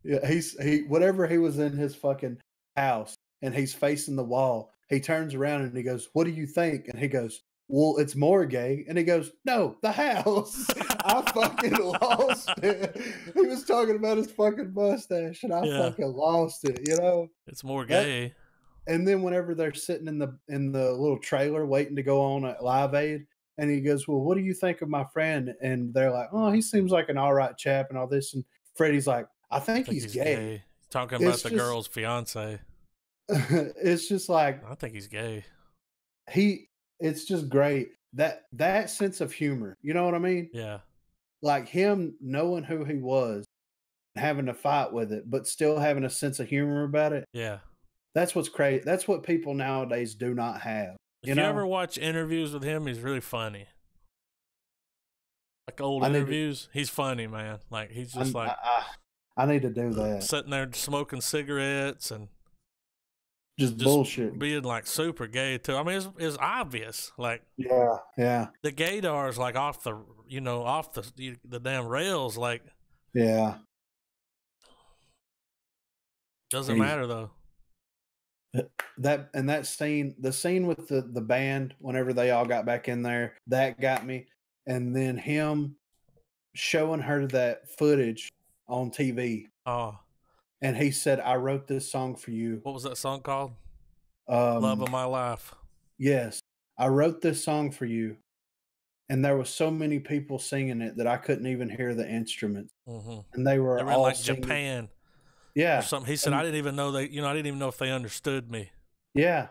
Yeah, he whatever he was in his fucking house and he's facing the wall. He turns around and he goes, "What do you think?" And he goes, "Well, it's more gay." And he goes, "No, the house." I fucking lost it. He was talking about his fucking mustache, and I fucking lost it. You know, it's more gay. And then whenever they're sitting in the little trailer waiting to go on at Live Aid, and he goes, "Well, what do you think of my friend?" And they're like, "Oh, he seems like an all right chap," and all this. And Freddie's like, "I think he's gay." Talking about the girl's fiance. It's just like I think he's gay. It's just great that sense of humor. You know what I mean? Yeah. Like him knowing who he was, having to fight with it, but still having a sense of humor about it. Yeah. That's what's crazy. That's what people nowadays do not have. If you ever watch interviews with him, he's really funny. Like old interviews, he's funny, man. Like he's just I need to do that. Sitting there smoking cigarettes and just bullshit, being like super gay too. I mean, it's obvious. Like yeah. The gaydar is like off the damn rails. Like doesn't matter though. That scene, the scene with the band, whenever they all got back in there, that got me. And then him showing her that footage on TV. Oh. And he said, "I wrote this song for you." What was that song called? Love of My Life. Yes. "I wrote this song for you." And there was so many people singing it that I couldn't even hear the instruments. Mm-hmm. And they were all in like singing. Japan. Yeah. Or something. He said, I didn't even know I didn't even know if they understood me. Yeah.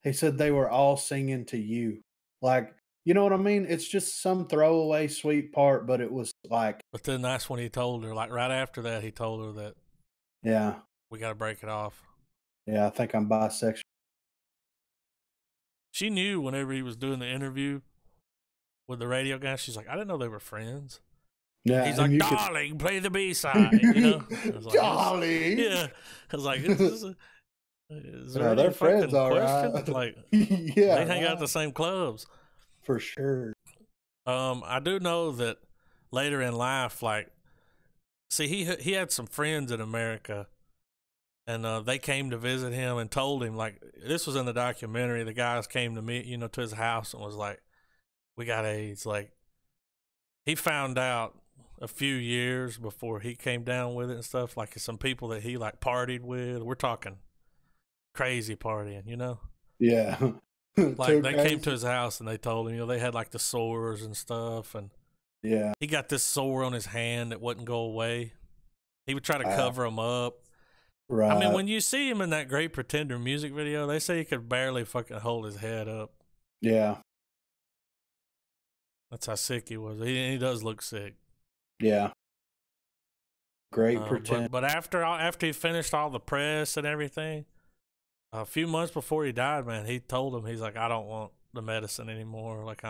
He said they were all singing to you. Like, you know what I mean? It's just some throwaway sweet part, but it was like. But then that's when he told her, like right after that, he told her that. Yeah. We got to break it off. Yeah, I think I'm bisexual. She knew whenever he was doing the interview with the radio guy, she's like, I didn't know they were friends. Yeah, he's like, "Darling, play the B-side." You know, like, darling. Yeah, I was like, "Is there they're friends, all question? right." Like, yeah, they hang out at the same clubs for sure. I do know that later in life, like, see, he had some friends in America, and they came to visit him and told him, like, this was in the documentary. The guys came to me, to his house and was like, "We got AIDS." Like, he found out a few years before he came down with it and stuff, like some people that he like partied with. We're talking crazy partying, Yeah. Like they came to his house and they told him, they had like the sores and stuff, and yeah, he got this sore on his hand that wouldn't go away. He would try to cover him up. Right. I mean, when you see him in that Great Pretender music video, they say he could barely fucking hold his head up. Yeah. That's how sick he was. He does look sick. Yeah. Great Pretender. But after he finished all the press and everything, a few months before he died, man, he told him, he's like, "I don't want the medicine anymore. Like,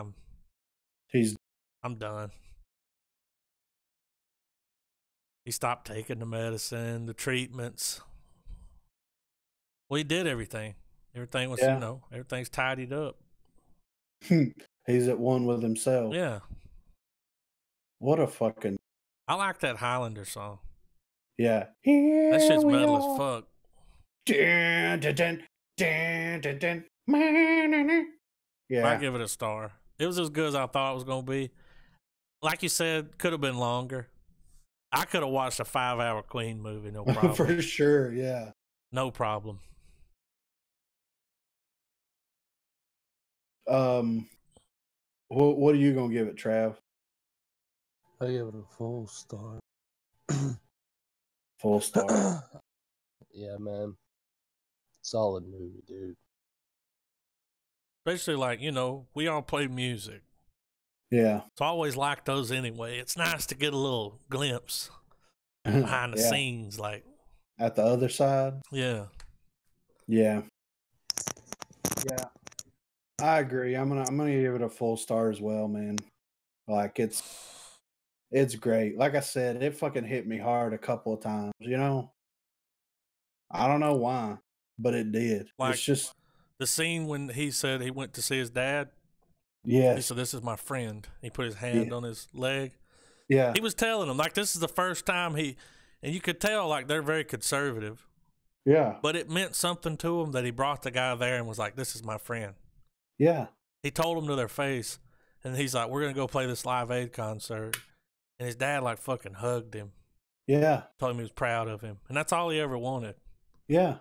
He's I'm done. He stopped taking the medicine, the treatments. Well, he did everything. Everything was, Yeah. everything's tidied up. He's at one with himself. Yeah. What a fucking I like that Highlander song. yeah. That shit's metal as fuck. Dun, dun, dun, dun, dun, dun. Yeah. I give it a star. It was as good as I thought it was gonna be. Like you said, could have been longer. I could have watched a 5-hour Queen movie, no problem. For sure, yeah. No problem. What are you gonna give it, Trav? I give it a full star. Full star. Yeah, man. Solid movie, dude. Especially like, we all play music. Yeah. So I always like those anyway. It's nice to get a little glimpse behind the Yeah. scenes, like At the other side. yeah. Yeah. Yeah. I agree. I'm gonna give it a full star as well, man. Like it's great. Like I said, it fucking hit me hard a couple of times, I don't know why, but it did. Like it's just the scene when he said he went to see his dad. yes. He said, "This is my friend." He put his hand on his leg. Yeah. He was telling him like this is the first time and you could tell like they're very conservative. Yeah. But it meant something to him that he brought the guy there and was like, "This is my friend." Yeah. He told him to their face, and he's like, "We're gonna go play this Live Aid concert," and his dad like fucking hugged him. Yeah. Told him he was proud of him, and that's all he ever wanted. Yeah.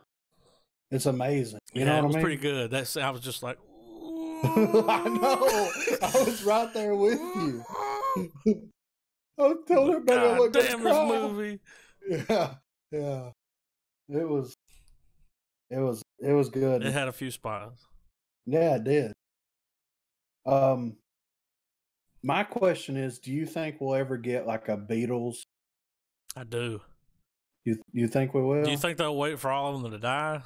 It's amazing. You know what I mean? It was pretty good. I was just like, I know. I was right there with you. I was telling everybody I God damn this movie. Yeah. Yeah. It was good. It had a few spots. Yeah, it did. My question is, do you think we'll ever get like a Beatles? I do. You think we will? Do you think they'll wait for all of them to die?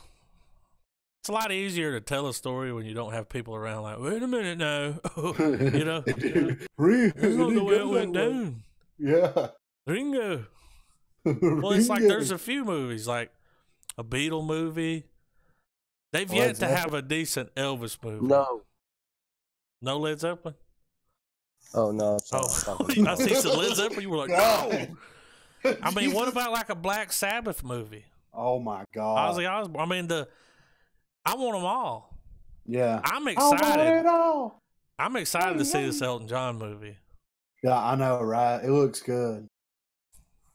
It's a lot easier to tell a story when you don't have people around like, wait a minute now. That's not the way it went down. Yeah. Ringo. Well, it's like there's a few movies, like a Beatle movie. They've yet to have a decent Elvis movie. No. No Led Zeppelin? Oh, no. I see some Led Zeppelin. You were like, no. I mean, what about like a Black Sabbath movie? Oh, my God. Ozzy Osbourne. I mean, I want them all. Yeah. I'm excited. I want it all. I'm excited to see this Elton John movie. Yeah, I know, right? It looks good.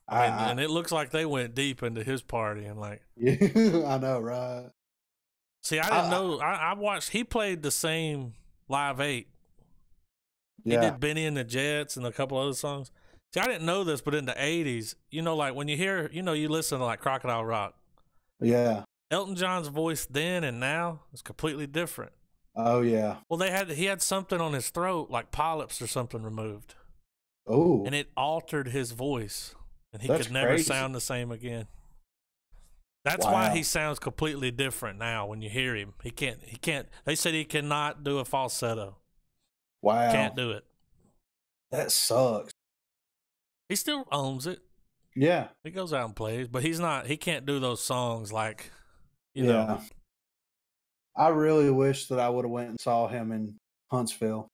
And it looks like they went deep into his party and like. Yeah, I know, right? See, I didn't know. I watched. He played the same Live 8. He did Benny and the Jets and a couple other songs. See, I didn't know this, but in the 80s, like when you hear, you listen to like Crocodile Rock. Yeah. Elton John's voice then and now is completely different. Oh, yeah. Well, he had something on his throat, like polyps or something removed. Oh. And it altered his voice, and he That's could never crazy. sound the same again. That's why he sounds completely different now when you hear him. He can't. They said he cannot do a falsetto. Wow. Can't do it. That sucks. He still owns it. Yeah. He goes out and plays, but he can't do those songs like, you yeah. know. I really wish that I would have went and saw him in Huntsville.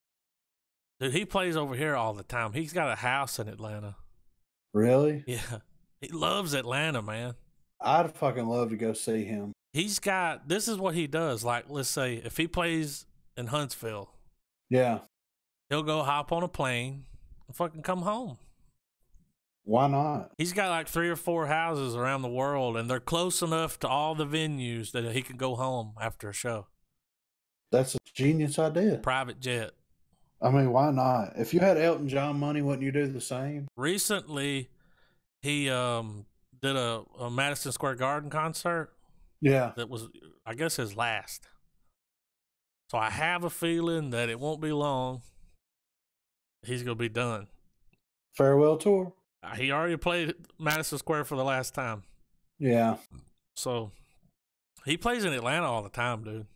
Dude, he plays over here all the time. He's got a house in Atlanta. Really? Yeah. He loves Atlanta, man. I'd fucking love to go see him. This is what he does. Like, let's say if he plays in Huntsville, yeah, he'll go hop on a plane and fucking come home. Why not? He's got like 3 or 4 houses around the world, and they're close enough to all the venues that he can go home after a show. That's a genius idea. Private jet. I mean, why not? If you had Elton John money, wouldn't you do the same? Recently, he did a Madison Square Garden concert. Yeah. That was, I guess, his last. So I have a feeling that it won't be long. He's going to be done. Farewell tour? He already played Madison Square for the last time. Yeah. So he plays in Atlanta all the time, dude.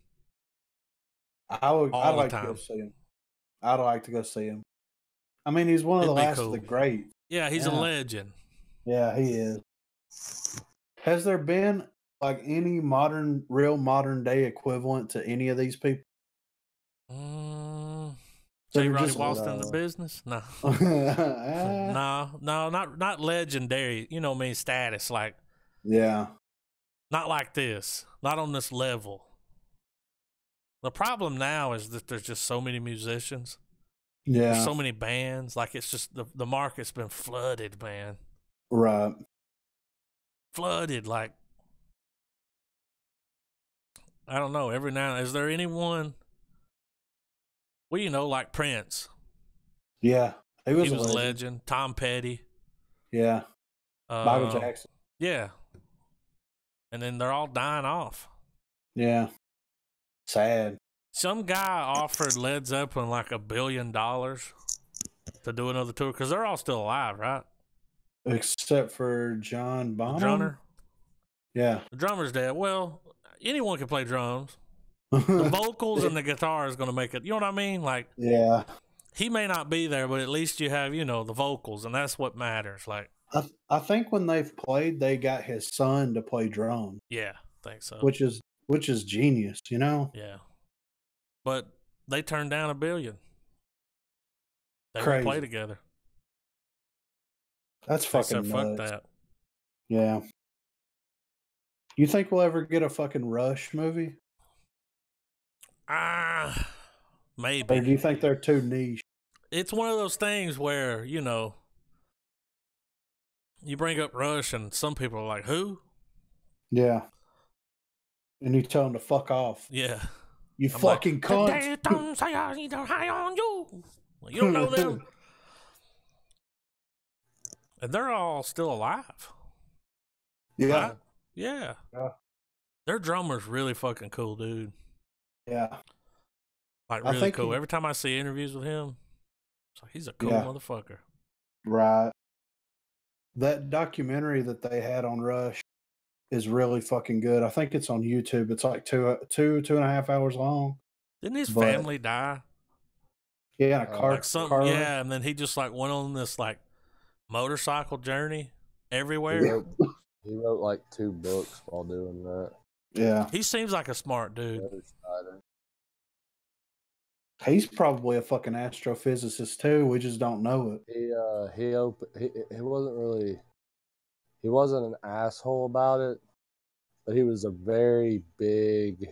I'd like to go see him. I'd like to go see him. I mean, he's one of It'd the be last cool. of the great. Yeah, he's a legend. Yeah, he is. Has there been like any real modern day equivalent to any of these people? J. Roddy Walton in the business? No. No, not legendary. You know what I mean? Status. Like, yeah. not like this. Not on this level. The problem now is that there's just so many musicians. Yeah. There's so many bands. Like, it's just the market's been flooded, man. Right. Flooded. Like, I don't know. Every now and then, is there anyone? Well, you know, like Prince. Yeah. He was a legend. legend. Tom Petty. Yeah. Michael Jackson. Yeah. And then they're all dying off. Yeah. Sad. Some guy offered Led Zeppelin like $1 billion to do another tour because they're all still alive, right? Except for John Bonham. The drummer. Yeah. The drummer's dead. Well, anyone can play drums. The vocals and the guitar is going to make it. You know what I mean? Like, yeah. He may not be there, but at least you have, you know, the vocals, and that's what matters. Like, I think when they've played, they got his son to play drums. Yeah, I think so. Which is genius, you know? Yeah. But they turned down $1 billion. They Crazy. won't play together. That's fucking nuts. Fuck that. Yeah. You think we'll ever get a fucking Rush movie? Maybe. Or do you think they're too niche? It's one of those things where, you know, you bring up Rush and some people are like, who? Yeah. And you tell them to fuck off. Yeah. You I'm fucking like, cunt. They don't say I need to high on you. Well, you don't know them. And they're all still alive. Yeah. Right? Yeah. Their drummer's really fucking cool, dude. Yeah. Like, really cool. Every time I see interviews with him, it's like, he's a cool motherfucker. Right. That documentary that they had on Rush is really fucking good. I think it's on YouTube. It's like two and a half hours long. Didn't his family die? Yeah, in a car. Like something, yeah, and then he just like went on this like motorcycle journey everywhere. He wrote like 2 books while doing that. Yeah. He seems like a smart dude. He's probably a fucking astrophysicist too. We just don't know it. He wasn't an asshole about it, but he was very big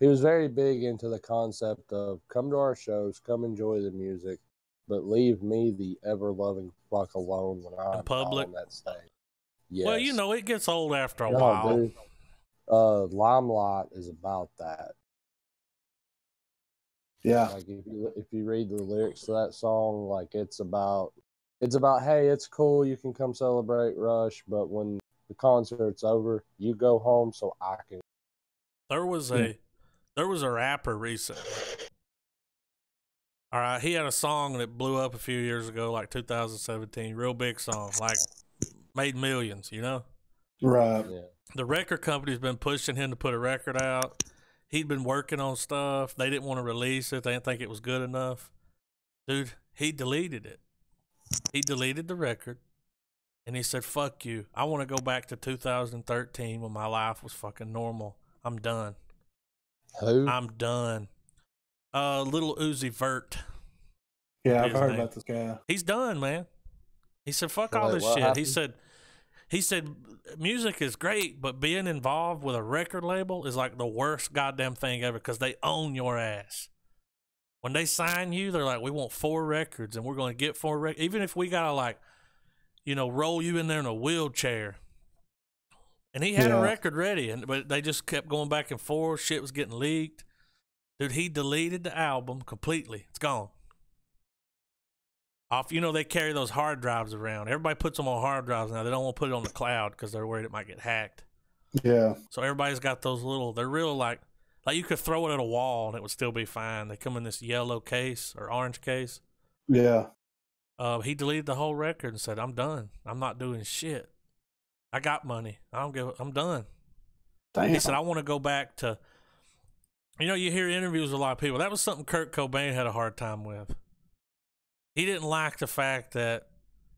into the concept of come to our shows, come enjoy the music, but leave me the ever-loving fuck alone when I'm public on that stage. Yes. Well, you know, it gets old after a while. Dude, Limelight is about that. Yeah. Like if you read the lyrics to that song, like it's about hey, it's cool, you can come celebrate Rush, but when the concert's over, you go home so I can. There was a rapper recently. All right, he had a song that blew up a few years ago, like 2017, real big song, like made millions, you know? Right. Yeah. The record company's been pushing him to put a record out. He'd been working on stuff. They didn't want to release it. They didn't think it was good enough. Dude, he deleted it. He deleted the record, and he said, fuck you. I want to go back to 2013 when my life was fucking normal. I'm done. Who? I'm done. Little Uzi Vert. Yeah, I've heard about this guy. He's done, man. He said, fuck all this shit. Happened? He said, music is great, but being involved with a record label is like the worst goddamn thing ever because they own your ass. When they sign you, they're like, we want 4 records, and we're going to get 4 records. Even if we got to, like, you know, roll you in there in a wheelchair. And he had a record ready, but they just kept going back and forth. Shit was getting leaked. Dude, he deleted the album completely. It's gone. Off, you know, they carry those hard drives around. Everybody puts them on hard drives now. They don't want to put it on the cloud because they're worried it might get hacked. Yeah. So everybody's got those little, they're real like you could throw it at a wall and it would still be fine. They come in this yellow case or orange case. Yeah. He deleted the whole record and said, I'm done. I'm not doing shit. I got money. I'm done. Damn. He said, I want to go back to, you know, you hear interviews with a lot of people. That was something Kurt Cobain had a hard time with. he didn't like the fact that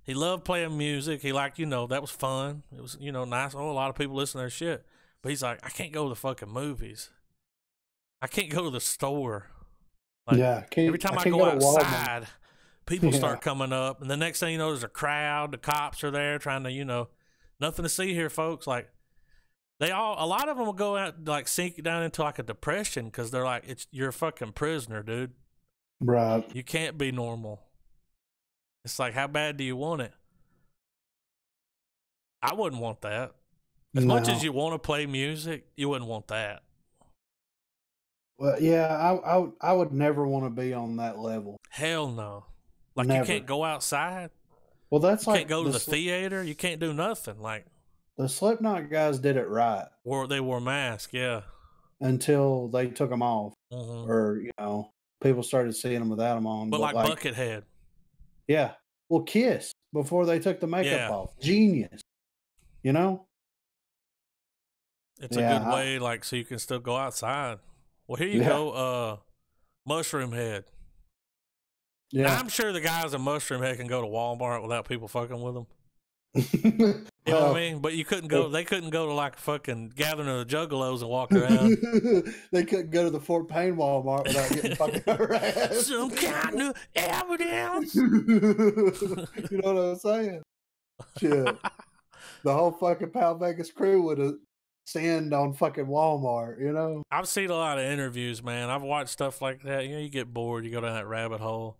he loved playing music. He liked, that was fun. It was, nice. Oh, a lot of people listen to their shit. But he's like, I can't go to the fucking movies. I can't go to the store. Like, yeah. Every time I go outside, people start coming up. And the next thing you know, there's a crowd. The cops are there trying to, nothing to see here, folks. Like, a lot of them will go out, like, sink down into, like, a depression because they're like, you're a fucking prisoner, dude. Right. You can't be normal. It's like, how bad do you want it? I wouldn't want that. As much as you want to play music, you wouldn't want that. Well, yeah, I would never want to be on that level. Hell no. Like, Never. you can't go outside. Well, that's you like can't go to the theater. You can't do nothing. Like, the Slipknot guys did it right. Or they wore masks, yeah. Until they took them off. Mm-hmm. Or, people started seeing them without them on. But like Buckethead. Yeah. Well, Kiss, before they took the makeup off. Genius. It's a good way, like, so you can still go outside. Well, here you go, Mushroom Head. Yeah. Now, I'm sure the guys at Mushroom Head can go to Walmart without people fucking with them. You know what I mean? But you couldn't go. They couldn't go to like a fucking gathering of the Juggalos and walk around. They couldn't go to the Fort Payne Walmart without getting fucking harassed. Some kind of evidence. You know what I'm saying? Shit. The whole fucking Pal Vegas crew would have sinned on fucking Walmart. I've seen a lot of interviews, man. I've watched stuff like that. You get bored. You go down that rabbit hole.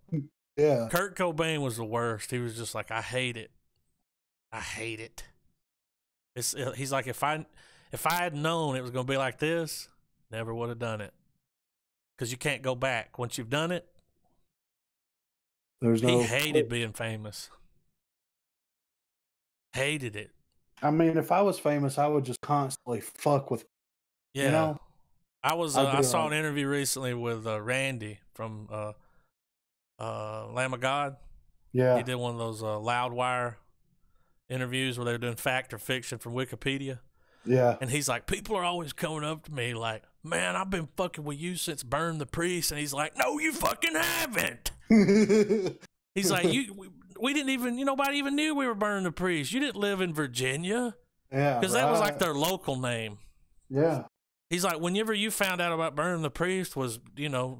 Yeah. Kurt Cobain was the worst. He was just like, I hate it. I hate it. He's like, if I had known it was going to be like this, never would have done it. Because you can't go back. Once you've done it, he hated being famous. Hated it. I mean, if I was famous, I would just constantly fuck with. Yeah. I saw an interview recently with Randy from Lamb of God. Yeah. He did one of those Loudwire interviews where they were doing fact or fiction from Wikipedia. Yeah. And he's like, people are always coming up to me like, man, I've been fucking with you since Burn the Priest. And he's like, no, you fucking haven't. He's like, we didn't even, nobody even knew we were Burn the Priest. You didn't live in Virginia. Yeah. Because that was like their local name. Yeah. He's like, whenever you found out about Burn the Priest was,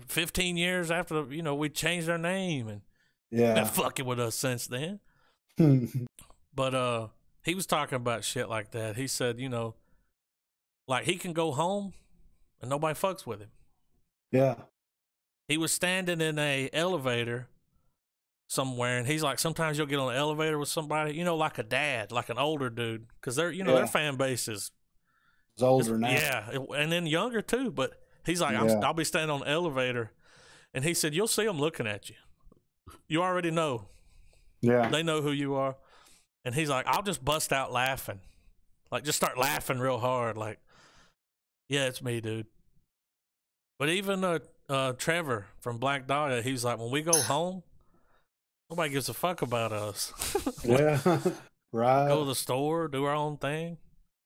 15 years after, we changed our name. And been fucking with us since then. But he was talking about shit like that. He said, like he can go home and nobody fucks with him. Yeah. He was standing in a elevator somewhere, and he's like, sometimes you'll get on an elevator with somebody, like a dad, like an older dude, because they're, their fan base is older now. Yeah, and then younger too. But he's like, I'll be standing on the elevator, and he said, you'll see them looking at you. You already know. Yeah. They know who you are. And he's like, I'll just bust out laughing. Like, just start laughing real hard. Like, yeah, it's me, dude. But even Trevor from Black Dahlia, he's like, when we go home, nobody gives a fuck about us. Yeah, right. Go to the store, do our own thing.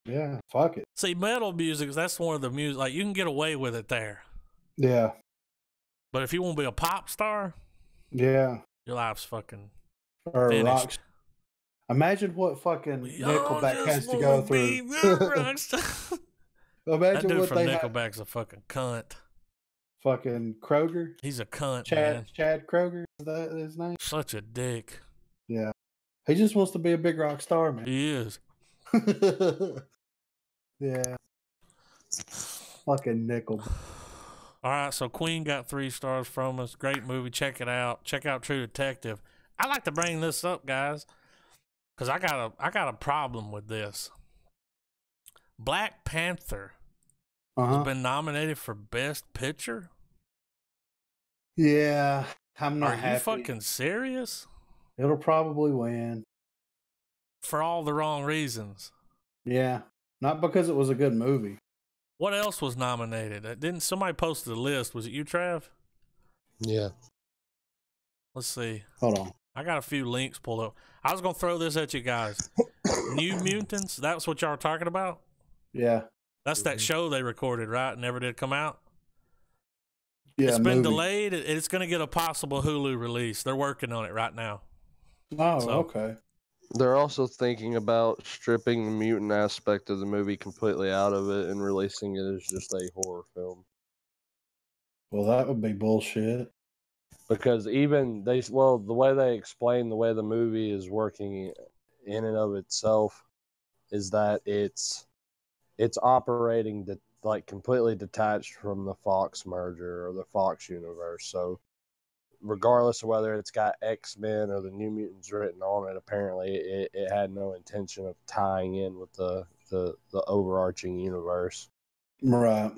Yeah, fuck it. See, metal music, that's one of the music, like, you can get away with it there. Yeah. But if you want to be a pop star, yeah, your life's fucking or finished. Rock. Imagine what fucking Nickelback has to go through. Imagine that dude what from they Nickelback's a fucking cunt. Fucking Kroger. He's a cunt, Chad man. Kroger, is that his name? Such a dick. Yeah. He just wants to be a big rock star, man. He is. Yeah. Fucking Nickelback. All right, so Queen got 3 stars from us. Great movie. Check it out. Check out True Detective. I like to bring this up, guys, because I got a problem with this. Black Panther has been nominated for Best Picture. Yeah, I'm not happy. Are you fucking serious? It'll probably win. For all the wrong reasons. Yeah, not because it was a good movie. What else was nominated? Didn't somebody post the list? Was it you, Trav? Yeah. Let's see. Hold on. I got a few links pulled up. I was going to throw this at you guys. New Mutants, that's what y'all are talking about? Yeah. That's that show they recorded, right? Never did come out? It's been movie. delayed. It's going to get a possible Hulu release. They're working on it right now. Oh, So- okay. They're also thinking about stripping the mutant aspect of the movie completely out of it and releasing it as just a horror film. Well, that would be bullshit. Because even the way they explain the way the movie is working in and of itself is that it's operating like completely detached from the Fox merger or the Fox universe. So regardless of whether it's got X-Men or the New Mutants written on it, apparently it had no intention of tying in with the overarching universe. Right.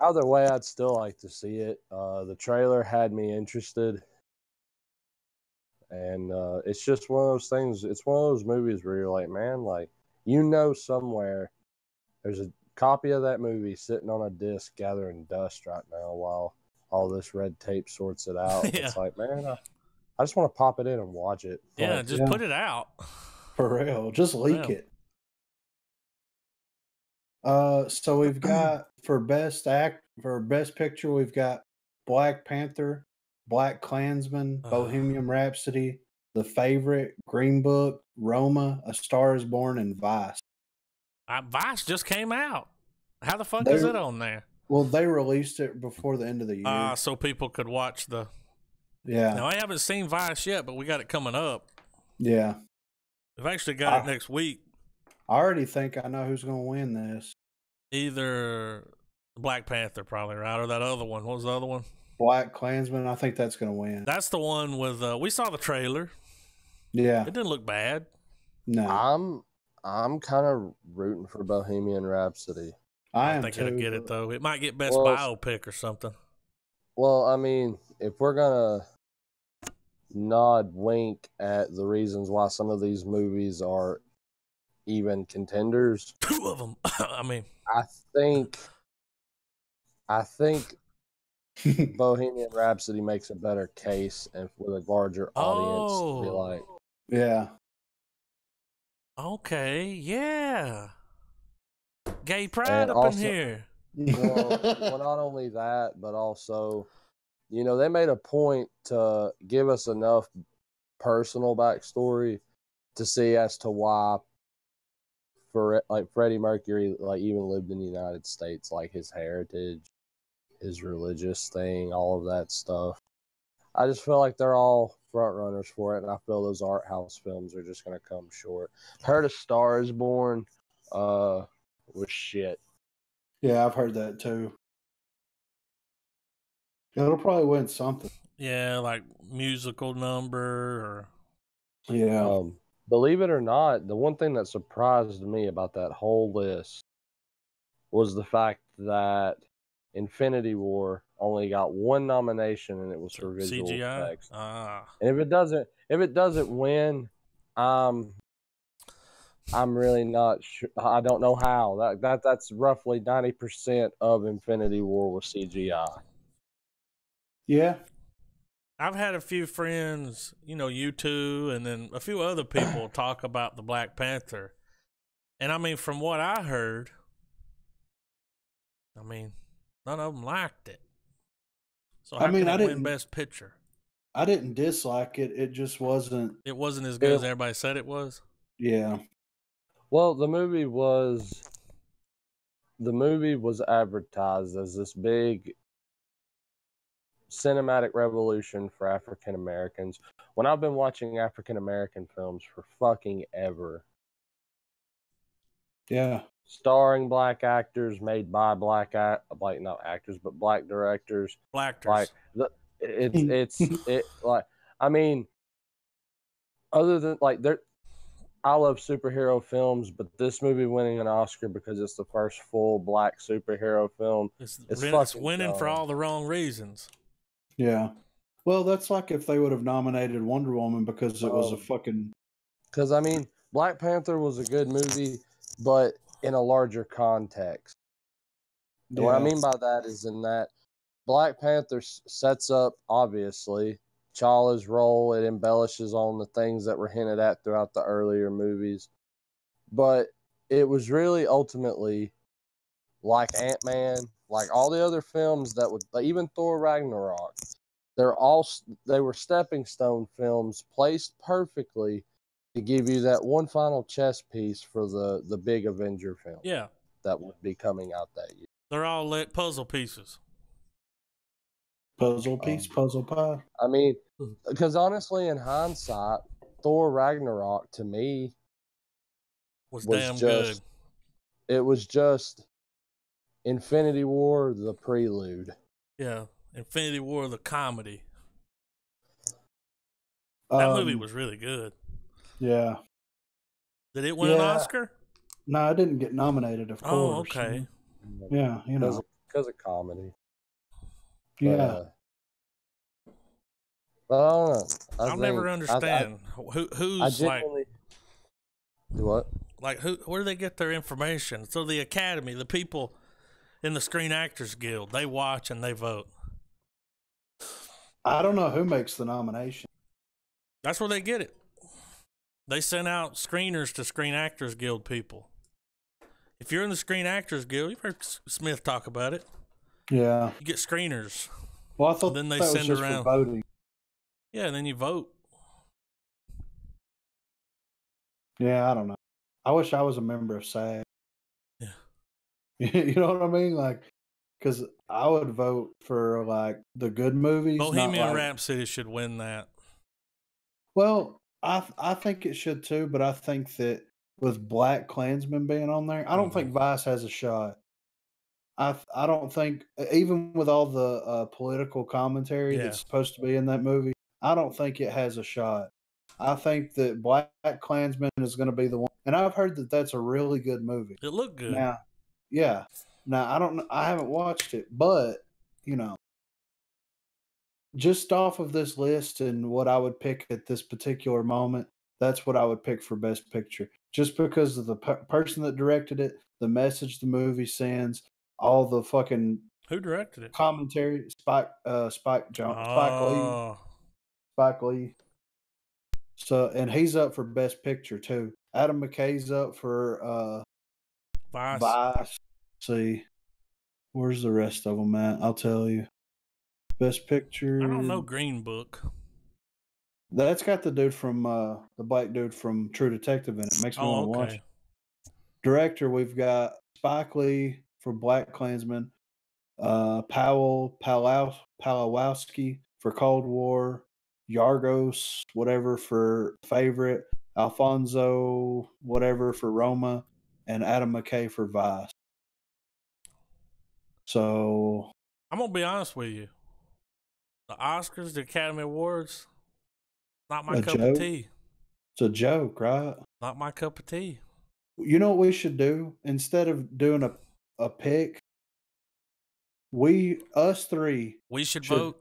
Either way, I'd still like to see it. The trailer had me interested. And it's just one of those things. It's one of those movies where you're like, man, like, somewhere there's a copy of that movie sitting on a disc gathering dust right now while all this red tape sorts it out. Yeah. It's like, man, I just want to pop it in and watch it. Yeah, Like, just put it out. For real. Just leak Yeah. it. So we've got for best picture, we've got Black Panther, Black Klansman, Bohemian Rhapsody, The Favorite, Green Book, Roma, A Star Is Born, and Vice. Vice just came out. How the fuck is it on there? Well, they released it before the end of the year. So people could watch the. Yeah. Now I haven't seen Vice yet, but we got it coming up. Yeah. We've actually got it next week. I already think I know who's going to win this. Either Black Panther, probably, right? Or that other one. What was the other one? Black Klansman. I think that's going to win. That's the one with. We saw the trailer. Yeah. It didn't look bad. No. I'm kind of rooting for Bohemian Rhapsody. I don't think it'll get it, though. It might get best biopic or something. Well, I mean, if we're going to nod wink at the reasons why some of these movies are even contenders. 2 of them. I mean, I think Bohemian Rhapsody makes a better case and with a larger audience to be like, yeah. Okay, yeah. Gay pride up in here. Well, not only that, but also, they made a point to give us enough personal backstory to see as to why, for like Freddie Mercury, like even lived in the United States, like his heritage, his religious thing, all of that stuff. I just feel like they're all front runners for it, and I feel those art house films are just going to come short. Heard A Star Is Born was shit. Yeah, I've heard that too. It'll probably win something. Yeah, like musical number or. Yeah. Believe it or not, the one thing that surprised me about that whole list was the fact that Infinity War only got 1 nomination, and it was for visual CGI? effects. And if it doesn't win, I'm really not sure. I don't know how. That's roughly 90% of Infinity War was CGI. Yeah. I've had a few friends, you two, and then a few other people talk about the Black Panther. And I mean, from what I heard, none of them liked it. So how can it win Best Picture? I didn't dislike it. It just wasn't. It wasn't as good as everybody said it was? Yeah. Well, the movie was advertised as this big cinematic revolution for African Americans. When I've been watching African American films for fucking ever. Yeah. Starring black actors, made by black not actors, but black directors. Blackers. Other than I love superhero films, but this movie winning an Oscar because it's the first full black superhero film. It's winning dumb. For all the wrong reasons. Yeah. Well, that's like if they would have nominated Wonder Woman because it was a fucking. Because, Black Panther was a good movie, but in a larger context. Yeah. What I mean by that is in that Black Panther sets up, obviously, T'Challa's role. It embellishes on the things that were hinted at throughout the earlier movies. But it was really ultimately like Ant-Man, like all the other films that would, like even Thor Ragnarok, they were stepping stone films placed perfectly to give you that one final chess piece for the big Avenger film. Yeah. That would be coming out that year. They're all lit puzzle pieces. Puzzle piece, puzzle pie. I mean, because honestly, in hindsight, Thor Ragnarok to me Was damn good. It was just Infinity War, the prelude. Yeah. Infinity War, the comedy. That movie was really good. Yeah. Did it win an Oscar? No, it didn't get nominated, of course. Oh, okay. Yeah, you know. Because of comedy. Yeah. But I don't know. I'll never understand who's like. Do what? Like where do they get their information? So the Academy, the people in the Screen Actors Guild, they watch and they vote. I don't know who makes the nomination. That's where they get it. They send out screeners to Screen Actors Guild people. If you're in the Screen Actors Guild, you've heard Smith talk about it. Yeah. You get screeners. Well, I thought then they that send was just around. for voting. Yeah, and then you vote. Yeah, I don't know. I wish I was a member of SAG. Yeah. You know what I mean? Like, because I would vote for like the good movies. Bohemian Rhapsody should win that. Well, I think it should too, but I think that with Black Klansman being on there, I don't think Vice has a shot. I don't think, even with all the political commentary that's supposed to be in that movie, I don't think it has a shot. I think that Black Klansman is going to be the one, and I've heard that that's a really good movie. It looked good. Now, yeah. Now I haven't watched it, but you know, just off of this list and what I would pick at this particular moment, that's what I would pick for Best Picture. Just because of the person that directed it, the message the movie sends, all the fucking who directed it? Commentary, Spike Lee. So, and he's up for Best Picture too. Adam McKay's up for Vice. See, where's the rest of them at? I'll tell you. Best Picture. I don't know Green Book. That's got the dude from the black dude from True Detective in it. Makes me want to watch it. Director, we've got Spike Lee for Black Klansman, Powell Palawowski for Cold War, Yargos whatever for Favorite, Alfonso whatever for Roma, and Adam McKay for Vice. So I'm gonna be honest with you. The Oscars, the Academy Awards, not my cup of tea. It's a joke, right? Not my cup of tea. You know what we should do? Instead of doing a pick, us three should vote.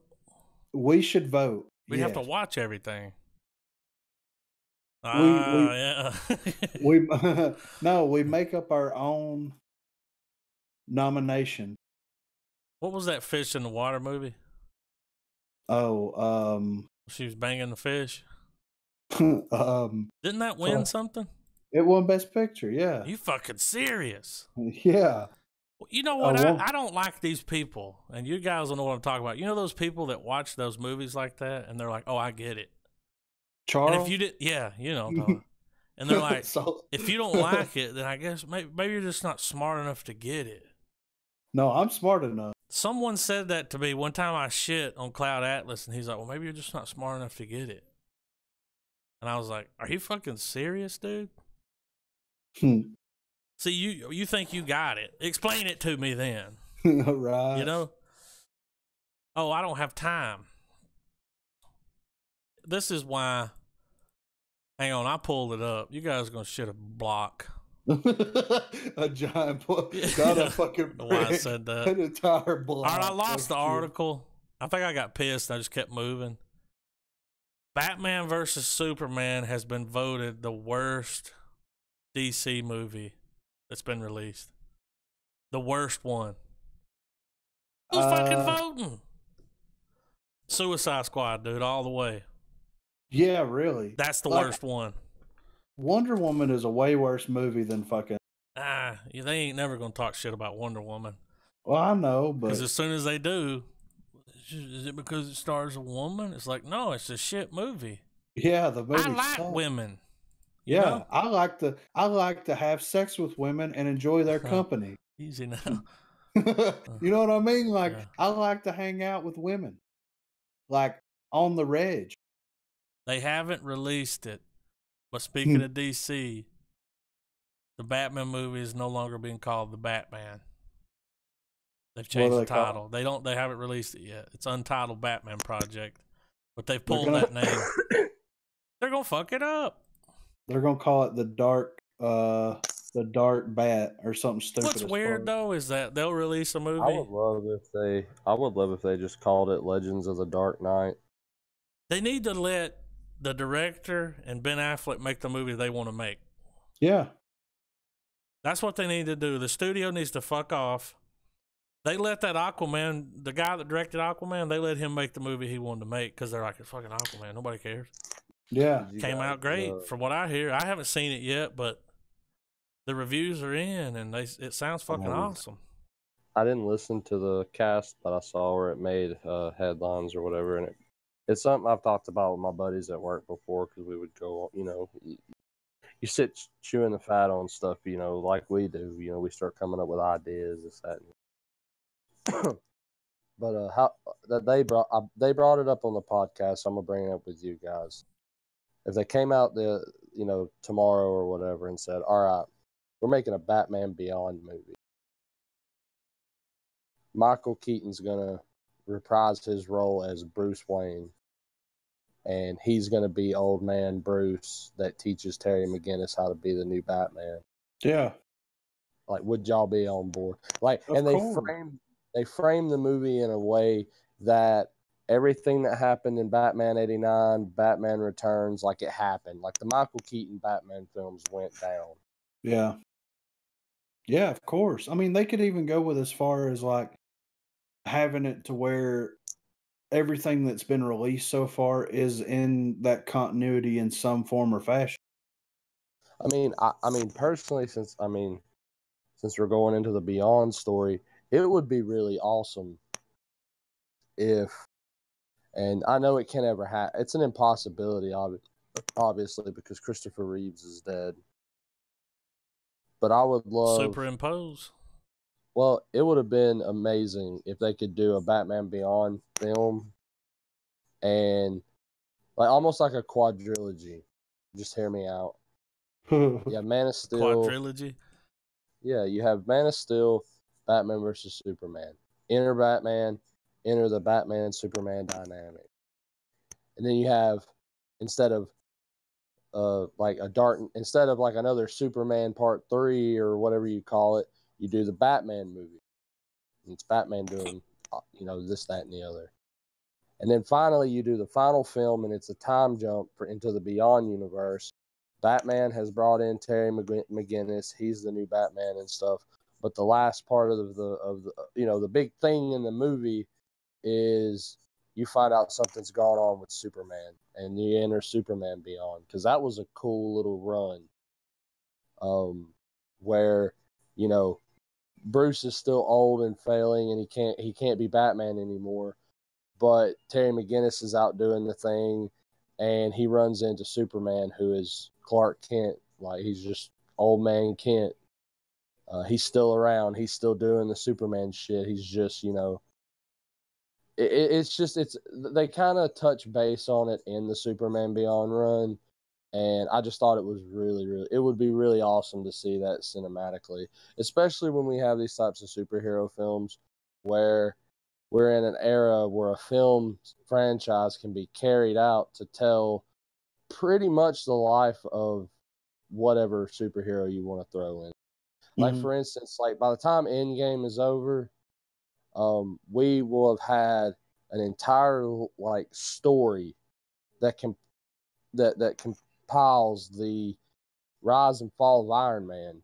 We should vote. We'd have to watch everything. Yeah. We make up our own nomination. What was that fish in the water movie? Oh, she was banging the fish. Didn't that win something? It won Best Picture, yeah. You fucking serious? Yeah. You know what? I don't like these people, and you guys don't know what I'm talking about. You know those people that watch those movies like that, and they're like, "Oh, I get it." Charles? And if you did, yeah, you know. And they're like, if you don't like it, then I guess maybe you're just not smart enough to get it. No, I'm smart enough. Someone said that to me one time. I shit on Cloud Atlas, and he's like, "Well, maybe you're just not smart enough to get it." And I was like, "Are you fucking serious, dude?" See, you think you got it. Explain it to me then. Right. You know? Oh, I don't have time. This is why. Hang on, I pulled it up. You guys are going to shit a block. A giant block. Got a fucking why I said that. An entire block. All right, I lost the article. I think I got pissed. I just kept moving. Batman vs. Superman has been voted the worst DC movie that's been released. The worst one. Who's fucking voting? Suicide Squad, dude, all the way. Yeah, really. That's the worst one. Wonder Woman is a way worse movie than fucking They ain't never gonna talk shit about Wonder Woman. Well, I know, Because but as soon as they do, is it because it stars a woman? It's like, no, it's a shit movie. yeah, the movie I like sucked. women. You Yeah, know? I like to have sex with women and enjoy their company. Easy now. You know what I mean? Like Yeah. I like to hang out with women, like on the reg. They haven't released it. But speaking of DC, the Batman movie is no longer being called The Batman. They've What do changed the they call title. They haven't released it yet. It's Untitled Batman Project. But they've They're pulled gonna that name. They're gonna fuck it up. they're gonna call it the dark bat or something stupid. What's weird though is that they'll release a I movie. would love if they just called it Legends of the Dark Knight. They need to let the director and Ben Affleck make the movie they want to make. Yeah. That's what they need to do. The studio needs to fuck off. They let that Aquaman, the guy that directed Aquaman, they let him make the movie he wanted to make because they're like, it's fucking Aquaman. Nobody cares. Yeah. Came out great from what I hear. I haven't seen it yet, but the reviews are in and it sounds fucking awesome. I didn't listen to the cast, but I saw where it made headlines or whatever, and it's something I've talked about with my buddies at work before because we would go, you sit chewing the fat on stuff, like we do. We start coming up with ideas, this, that, and but how that they brought it up on the podcast. So I'm gonna bring it up with you guys. If they came out tomorrow or whatever and said, "All right, we're making a Batman Beyond movie," Michael Keaton's gonna reprise his role as Bruce Wayne, and he's gonna be old man Bruce that teaches Terry McGinnis how to be the new Batman. Yeah. Like, would y'all be on board? Like, Of and course. they frame the movie in a way that everything that happened in Batman '89, Batman Returns, like it happened. Like the Michael Keaton Batman films went down. Yeah. Yeah, of course. I mean, they could even go with as far as like having it to where everything that's been released so far is in that continuity in some form or fashion. I mean, personally, since we're going into the Beyond story, it would be really awesome if, and I know it can't ever happen. It's an impossibility, obviously, because Christopher Reeves is dead. But I would love superimpose. Well, it would have been amazing if they could do a Batman Beyond film, and like almost like a quadrilogy. Just hear me out. Yeah, Man of Steel. Quadrilogy. Yeah, you have Man of Steel, Batman versus Superman. Enter Batman, enter the Batman and Superman dynamic. And then you have, instead of like another Superman Part 3 or whatever you call it, you do the Batman movie. And it's Batman doing, this, that, and the other. And then finally you do the final film, and it's a time jump into the Beyond universe. Batman has brought in Terry McGinnis. He's the new Batman and stuff. But the last part of the big thing in the movie is you find out something's gone on with Superman, and you enter Superman Beyond, because that was a cool little run. Where Bruce is still old and failing, and he can't be Batman anymore. But Terry McGinnis is out doing the thing, and he runs into Superman, who is Clark Kent. Like, he's just old man Kent. He's still around. He's still doing the Superman shit. He's just, they kind of touch base on it in the Superman Beyond run. And I just thought it was it would be really awesome to see that cinematically, especially when we have these types of superhero films where we're in an era where a film franchise can be carried out to tell pretty much the life of whatever superhero you want to throw in. Like, for instance, like by the time Endgame is over, we will have had an entire like story that compiles the rise and fall of Iron Man,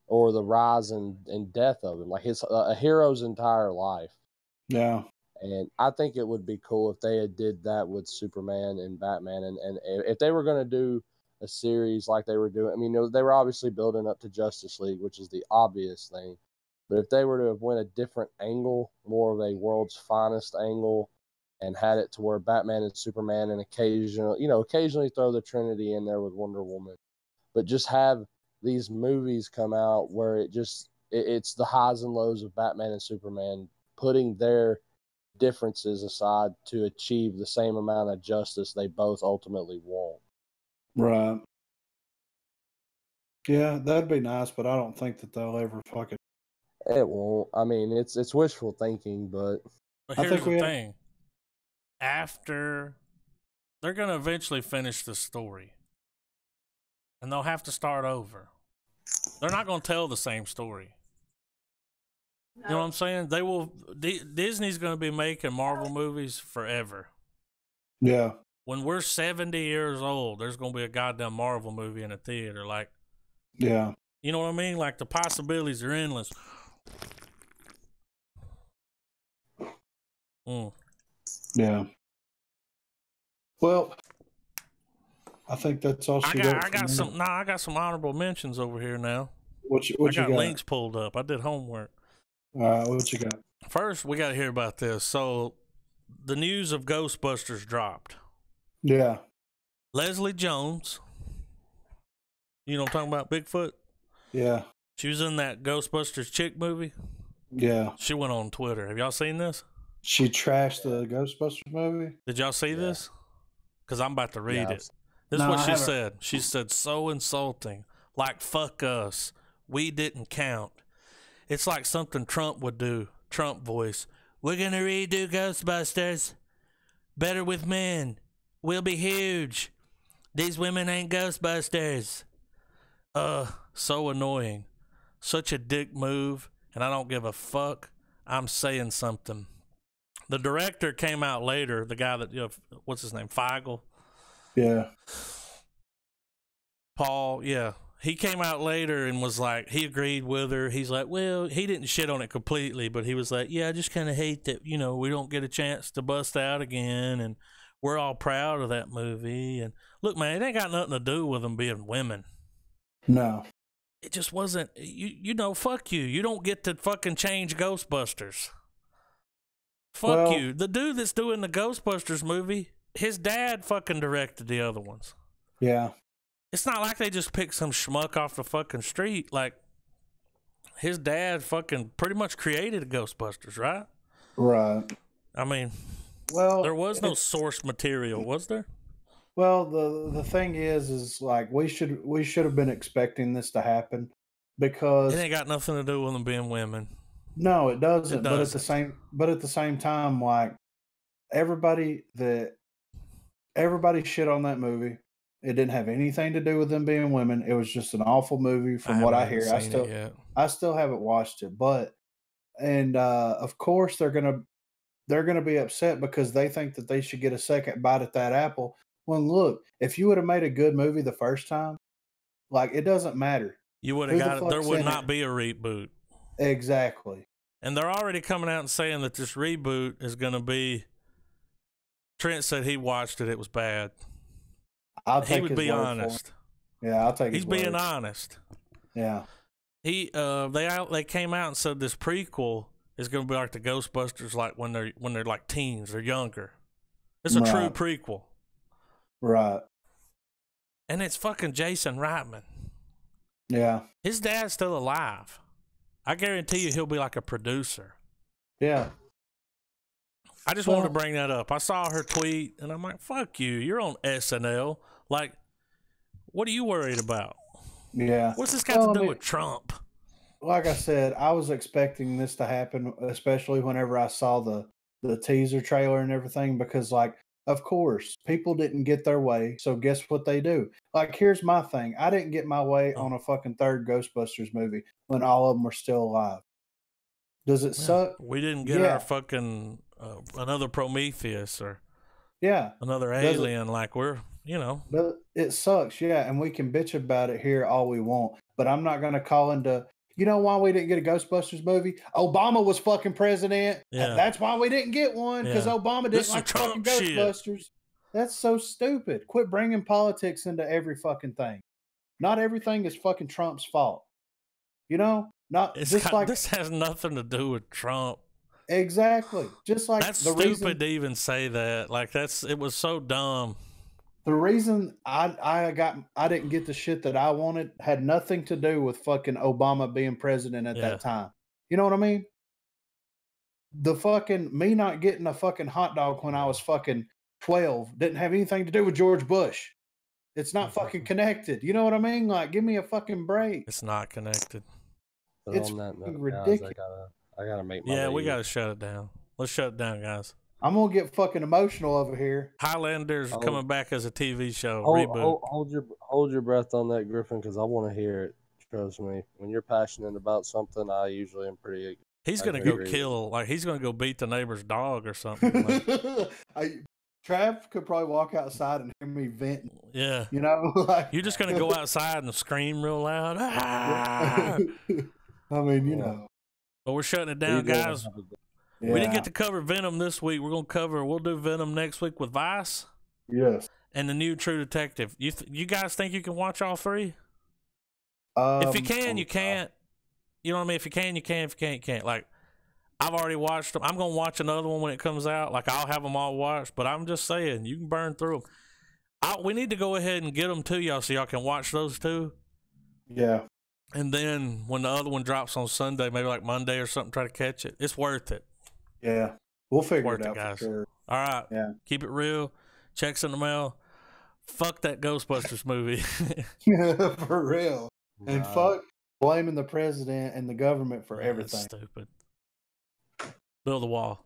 or the rise and death of him, like a hero's entire life. Yeah. And I think it would be cool if they had did that with Superman and Batman, and if they were going to do a series like they were doing. I mean, they were obviously building up to Justice League, which is the obvious thing. But if they were to have went a different angle, more of a world's finest angle, and had it to where Batman and Superman and occasionally throw the Trinity in there with Wonder Woman, but just have these movies come out where it's the highs and lows of Batman and Superman, putting their differences aside to achieve the same amount of justice they both ultimately want. Right. Yeah, that'd be nice, but I don't think that they'll ever fucking. It won't. I mean, it's wishful thinking, but here's the thing. After they're going to eventually finish the story, and they'll have to start over. They're not going to tell the same story. You know what I'm saying? They will. Disney's going to be making Marvel movies forever. Yeah. When we're 70 years old, there's going to be a goddamn Marvel movie in a theater. Like, yeah. You know what I mean? Like, the possibilities are endless. Yeah. Well, I think that's all she got. I got some honorable mentions over here now. What you got? Links pulled up. I did homework. All right, what you got? First, we got to hear about this. So, the news of Ghostbusters dropped. Yeah. Leslie Jones. You know what I'm talking about? Bigfoot? Yeah. She was in that Ghostbusters chick movie. Yeah. She went on Twitter. Have y'all seen this? She trashed the Ghostbusters movie? Did y'all see this? Because I'm about to read it. This is No, what she said. She said, so insulting. Like, fuck us. We didn't count. It's like something Trump would do. Trump voice. We're going to redo Ghostbusters. Better with men. We'll be huge. These women ain't Ghostbusters. So annoying. Such a dick move, and I don't give a fuck. I'm saying something. The director came out later, the guy that, what's his name, Feigl? Yeah. Paul, yeah. He came out later and was like, he agreed with her. He's like, well, he didn't shit on it completely, but he was like, yeah, I just kind of hate that, we don't get a chance to bust out again, and we're all proud of that movie. And look, man, it ain't got nothing to do with them being women. No. It just wasn't, fuck you. You don't get to fucking change Ghostbusters. Fuck you. The dude that's doing the Ghostbusters movie, his dad fucking directed the other ones. Yeah. It's not like they just picked some schmuck off the fucking street. Like, his dad fucking pretty much created the Ghostbusters, right? Right. I mean, there was no source material, was there? Well, the thing is like we should have been expecting this to happen because it ain't got nothing to do with them being women. No, it doesn't. But at the same time, like everybody shit on that movie. It didn't have anything to do with them being women. It was just an awful movie from what I hear. I still haven't watched it, but of course they're gonna be upset because they think that they should get a second bite at that apple. Well, look, if you would have made a good movie the first time, like it doesn't matter. You would have got it. There would not be a reboot. Exactly. And they're already coming out and saying that this reboot is going to be. Trent said he watched it. It was bad. He would be honest. Yeah, I'll take. He's being honest. Yeah. They came out and said this prequel is going to be like the Ghostbusters, like when they're like teens, they're younger. It's a true prequel. Right. And it's fucking Jason Reitman. Yeah. His dad's still alive. I guarantee you he'll be like a producer. Yeah. I just wanted to bring that up. I saw her tweet, and I'm like, fuck you. You're on SNL. Like, what are you worried about? Yeah. What's this got to do with Trump? Like I said, I was expecting this to happen, especially whenever I saw the teaser trailer and everything, because, like, of course, people didn't get their way, so guess what they do? Like, here's my thing. I didn't get my way on a fucking third Ghostbusters movie when all of them were still alive. Does it suck? We didn't get our fucking another Prometheus or another alien like we're, But it sucks, and we can bitch about it here all we want, but I'm not going to call into... You know why we didn't get a Ghostbusters movie? Obama was fucking president. Yeah. That's why we didn't get one, because Obama didn't like fucking Ghostbusters. That's so stupid. Quit bringing politics into every fucking thing. Not everything is fucking Trump's fault. You know, not It's just like this has nothing to do with Trump. exactly. Just like That's the stupid reason to even say that. Like it was so dumb. the reason I didn't get the shit that I wanted had nothing to do with fucking Obama being president at Yeah. that time. You know what I mean? The fucking me not getting a fucking hot dog when I was fucking 12 didn't have anything to do with George Bush. It's not fucking connected. You know what I mean? Like, give me a fucking break. It's not connected. But It's on that note, ridiculous. guys, I gotta make my Yeah, we leave. gotta shut it down. Let's shut it down, guys. I'm gonna get fucking emotional over here. Highlanders coming back as a TV show reboot. Hold your breath on that, Griffin, because I want to hear it. Trust me. When you're passionate about something, I usually am pretty. He's gonna go kill, like he's gonna go beat the neighbor's dog or something. Like. Trav could probably walk outside and hear me venting. Yeah, you know, like you're just gonna go outside and scream real loud. Ah! I mean, you know. But we're shutting it down, guys. Yeah. We didn't get to cover Venom this week. We'll do Venom next week with Vice. Yes. And the new True Detective. You guys think you can watch all three? If you can, you can't. You know what I mean? If you can, you can. If you can't, you can't. Like, I've already watched them. I'm gonna watch another one when it comes out. Like, I'll have them all watched. But I'm just saying, you can burn through them. We need to go ahead and get them to y'all so y'all can watch those too. Yeah. And then when the other one drops on Sunday, maybe like Monday or something, try to catch it. It's worth it. Yeah. We'll figure it out, guys. for sure. All right. Yeah. Keep it real. Checks in the mail. Fuck that Ghostbusters movie. For real. And fuck blaming the president and the government for everything. That's stupid. Build a wall.